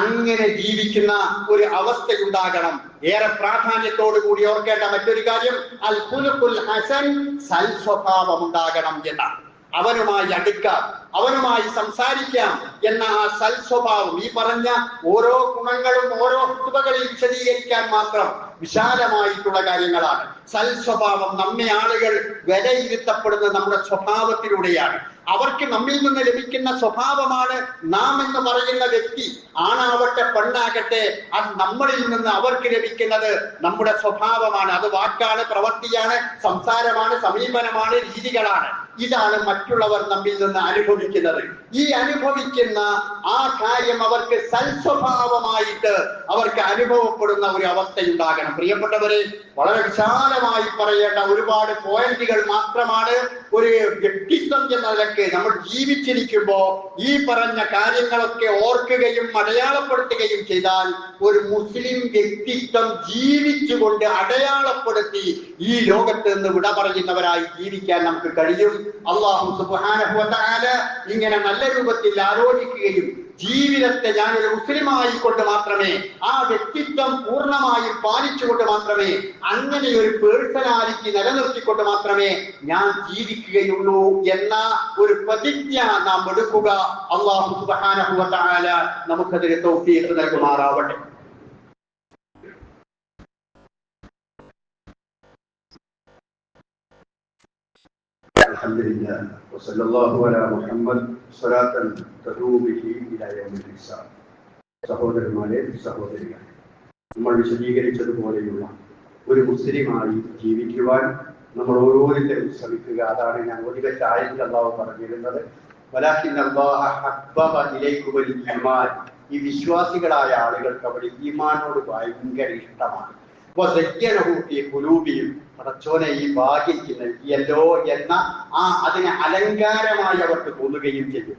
അങ്ങനെ ജീവിക്കുന്ന ഒരു അവസ്ഥയുണ്ടാകണം. ഏറെ പ്രാധാന്യത്തോടു കൂടി ഓർക്കേണ്ട മറ്റൊരു കാര്യം അൽ ഖുലുഖുൽ ഹസൻ, സൽസ്വഭാവം ഉണ്ടാകണം എന്നാണ്. അവനുമായി അടുക്കാം, അവനുമായി സംസാരിക്കാം എന്ന ആ സൽസ്വഭാവം, ഈ പറഞ്ഞ ഓരോ ഗുണങ്ങളും ഓരോ ഹുതുബകളിൽ വിശദീകരിക്കാൻ മാത്രം വിശാലമായിട്ടുള്ള കാര്യങ്ങളാണ്. സൽസ്വഭാവം, നമ്മെ ആളുകൾ വിലയിരുത്തപ്പെടുന്നത് നമ്മുടെ സ്വഭാവത്തിലൂടെയാണ്. അവർക്ക് നമ്മിൽ നിന്ന് ലഭിക്കുന്ന സ്വഭാവമാണ് നാം എന്ന് പറയുന്ന വ്യക്തി. ആണാവട്ടെ പെണ്ണാകട്ടെ, അത് നമ്മളിൽ നിന്ന് അവർക്ക് ലഭിക്കുന്നത് നമ്മുടെ സ്വഭാവമാണ്. അത് വാക്കാണ്, പ്രവൃത്തിയാണ്, സംസാരമാണ്, സമീപനമാണ്, രീതികളാണ്. ഇതാണ് മറ്റുള്ളവർ നമ്മിൽ നിന്ന് അനുഭവിക്കുന്നത്. ഈ അനുഭവിക്കുന്ന ആ കാര്യം അവർക്ക് സൽസ്വഭാവമായിട്ട് അവർക്ക് അനുഭവപ്പെടുന്ന ഒരു അവസ്ഥയുണ്ടാകണം. പ്രിയപ്പെട്ടവരെ, വളരെ വിശാലമായി പറയേണ്ട ഒരുപാട് പോയിന്റുകൾ മാത്രമാണ്. ഒരു വ്യക്തിത്വം എന്ന നിലയ്ക്ക് നമ്മൾ ജീവിച്ചിരിക്കുമ്പോ ഈ പറഞ്ഞ കാര്യങ്ങളൊക്കെ ഓർക്കുകയും അടയാളപ്പെടുത്തുകയും ചെയ്താൽ ഒരു മുസ്ലിം വ്യക്തിത്വം ജീവിച്ചുകൊണ്ട് അടയാളപ്പെടുത്തി ഈ ലോകത്ത് നിന്ന് വിട പറയുന്നവരായി ജീവിക്കാൻ നമുക്ക് കഴിയും. അല്ലാഹു സുബ്ഹാനഹു വ തആല ഇങ്ങനെ നല്ല രൂപത്തിൽ ആലോചിക്കുകയും ജീവിതത്തെ ഞാനൊരു മുസ്ലിമായി കൊണ്ട് മാത്രമേ, ആ വ്യക്തിത്വം പൂർണ്ണമായും പാലിച്ചുകൊണ്ട് മാത്രമേ, അങ്ങനെ ഒരു പേഴ്സണാലിറ്റി നിലനിർത്തിക്കൊണ്ട് മാത്രമേ ഞാൻ ജീവിക്കുകയുള്ളൂ എന്ന ഒരു പ്രതിജ്ഞ നാം എടുക്കുക. അല്ലാഹു സുബ്ഹാനഹു വ തആല നമുക്കതിന് തൗഫീഖ് നൽകുമാറാവട്ടെ. അൽഹംദുലില്ലാ വസല്ലല്ലാഹു അലാ മുഹമ്മദ് സ്വലാത്തൻ തദൂബിഹി ഇലാ യൗമിൽ ഹിസാബ്. സഹോദരന്മാരെ, സഹോദരികളെ, നമ്മൾ വിശദീകരിച്ചതുപോലെയുള്ള ഒരു മുസ്ലിമായി ജീവിക്കുവാൻ നമ്മൾ ഓരോരുത്തരും ശ്രമിക്കുക. അതാണ് ഞാൻ ഒരിക്കൽ ആയത്തിൽ അല്ലാഹു പറഞ്ഞിരുന്നത്, വലാകിൻ അല്ലാഹ ഹബ്ബബ ഇലൈക്കുൽ ഈമാൻ. ഈ വിശ്വാസികളായ ആളുകൾക്ക് അവിടെ ഈമാനോട് ഭയങ്കര ഇഷ്ടമാണ്. പടച്ചോനെ ഈ ഭാഗ്യം നൽകിയല്ലോ എന്ന അതിനെ അലങ്കാരമായി അവർക്ക് തോന്നുകയും ചെയ്യും.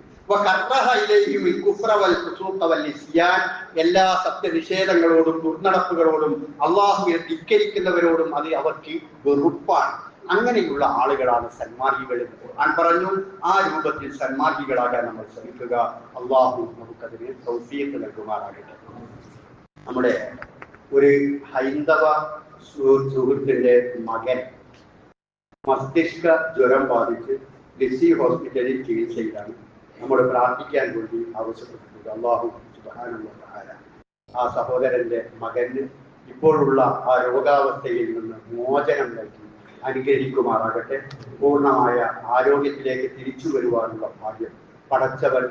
എല്ലാ സത്യനിഷേധങ്ങളോടും ദുർനടപ്പുകളോടും അള്ളാഹുവിനെ ധിക്കരിക്കുന്നവരോടും അത് അവർക്ക് വെറുപ്പാണ്. അങ്ങനെയുള്ള ആളുകളാണ് സന്മാർഗികൾ എന്ന് ഖുർആൻ പറഞ്ഞു. ആ രൂപത്തിൽ സന്മാർഗികളാകാൻ നമ്മൾ ശ്രമിക്കുക. അള്ളാഹു നമുക്കതിന് തൗഫീഖ് നൽകുമാറാകട്ടെ. നമ്മുടെ ഒരു ഹൈന്ദവ സുഹൃത്തിന്റെ മകൻ മസ്തിഷ്ക ജ്വരം ബാധിച്ച് ലിസി ഹോസ്പിറ്റലിൽ ചികിത്സയിലാണ്. നമ്മൾ പ്രാർത്ഥിക്കാൻ വേണ്ടി ആവശ്യപ്പെട്ടിട്ടുണ്ട്. അള്ളാഹു സുബ്ഹാനഹു വ തആല ആ സഹോദരന്റെ മകന് ഇപ്പോഴുള്ള ആ രോഗാവസ്ഥയിൽ നിന്ന് മോചനം നൽകി അനുഗ്രഹിക്കുമാറാകട്ടെ. പൂർണ്ണമായ ആരോഗ്യത്തിലേക്ക് തിരിച്ചു വരുവാനുള്ള ഭാഗ്യം പടച്ചവൻ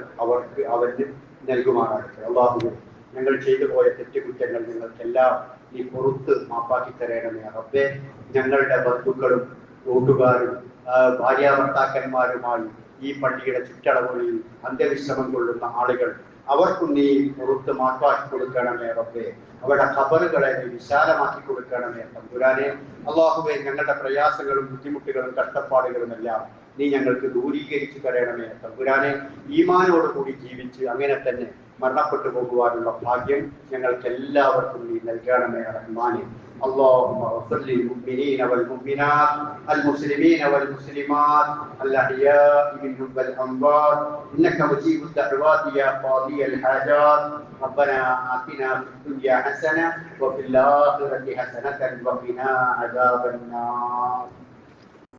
അവന് നൽകുമാറാകട്ടെ. അള്ളാഹു ഞങ്ങൾ ചെയ്തു പോയ തെറ്റുകുറ്റങ്ങൾ ഞങ്ങൾക്കെല്ലാം നീ പുറത്ത് മാപ്പാക്കി തരേണമേ റബ്ബേ. ഞങ്ങളുടെ ബന്ധുക്കളും കൂട്ടുകാരും ഭാര്യാഭർത്താക്കന്മാരുമായി ഈ പള്ളിയുടെ ചുറ്റളവുകളിൽ അന്ത്യവിശ്രമം കൊള്ളുന്ന ആളുകൾ അവർക്കും നീ പുറത്ത് മാപ്പാക്കി കൊടുക്കണമേ റബ്ബേ. അവരുടെ ഖബറുകളെ നീ വിശാലമാക്കി കൊടുക്കണമേ തമ്പുരാനെ. അള്ളാഹുവേ, ഞങ്ങളുടെ പ്രയാസങ്ങളും ബുദ്ധിമുട്ടുകളും കഷ്ടപ്പാടുകളും എല്ലാം നീ ഞങ്ങൾക്ക് ദൂരീകരിച്ചു തരണമേ തമ്പുരാനെ. ഈമാനോടുകൂടി ജീവിച്ച് അങ്ങനെ തന്നെ മരണപ്പെട്ടു പോകുവാനുള്ള ഭാഗ്യം ഞങ്ങൾക്ക് എല്ലാവർക്കും നീ നൽകണമേ റഹ്മാനെ. اللهم اغفر للمؤمنين والمؤمنات المسلمين والمسلمات الأحياء منهم والأموات إنك مجيب الدعوات يا قاضي الحاجات. ربنا آتنا في الدنيا حسنة وفي الآخرة حسنة وقنا عذاب النار.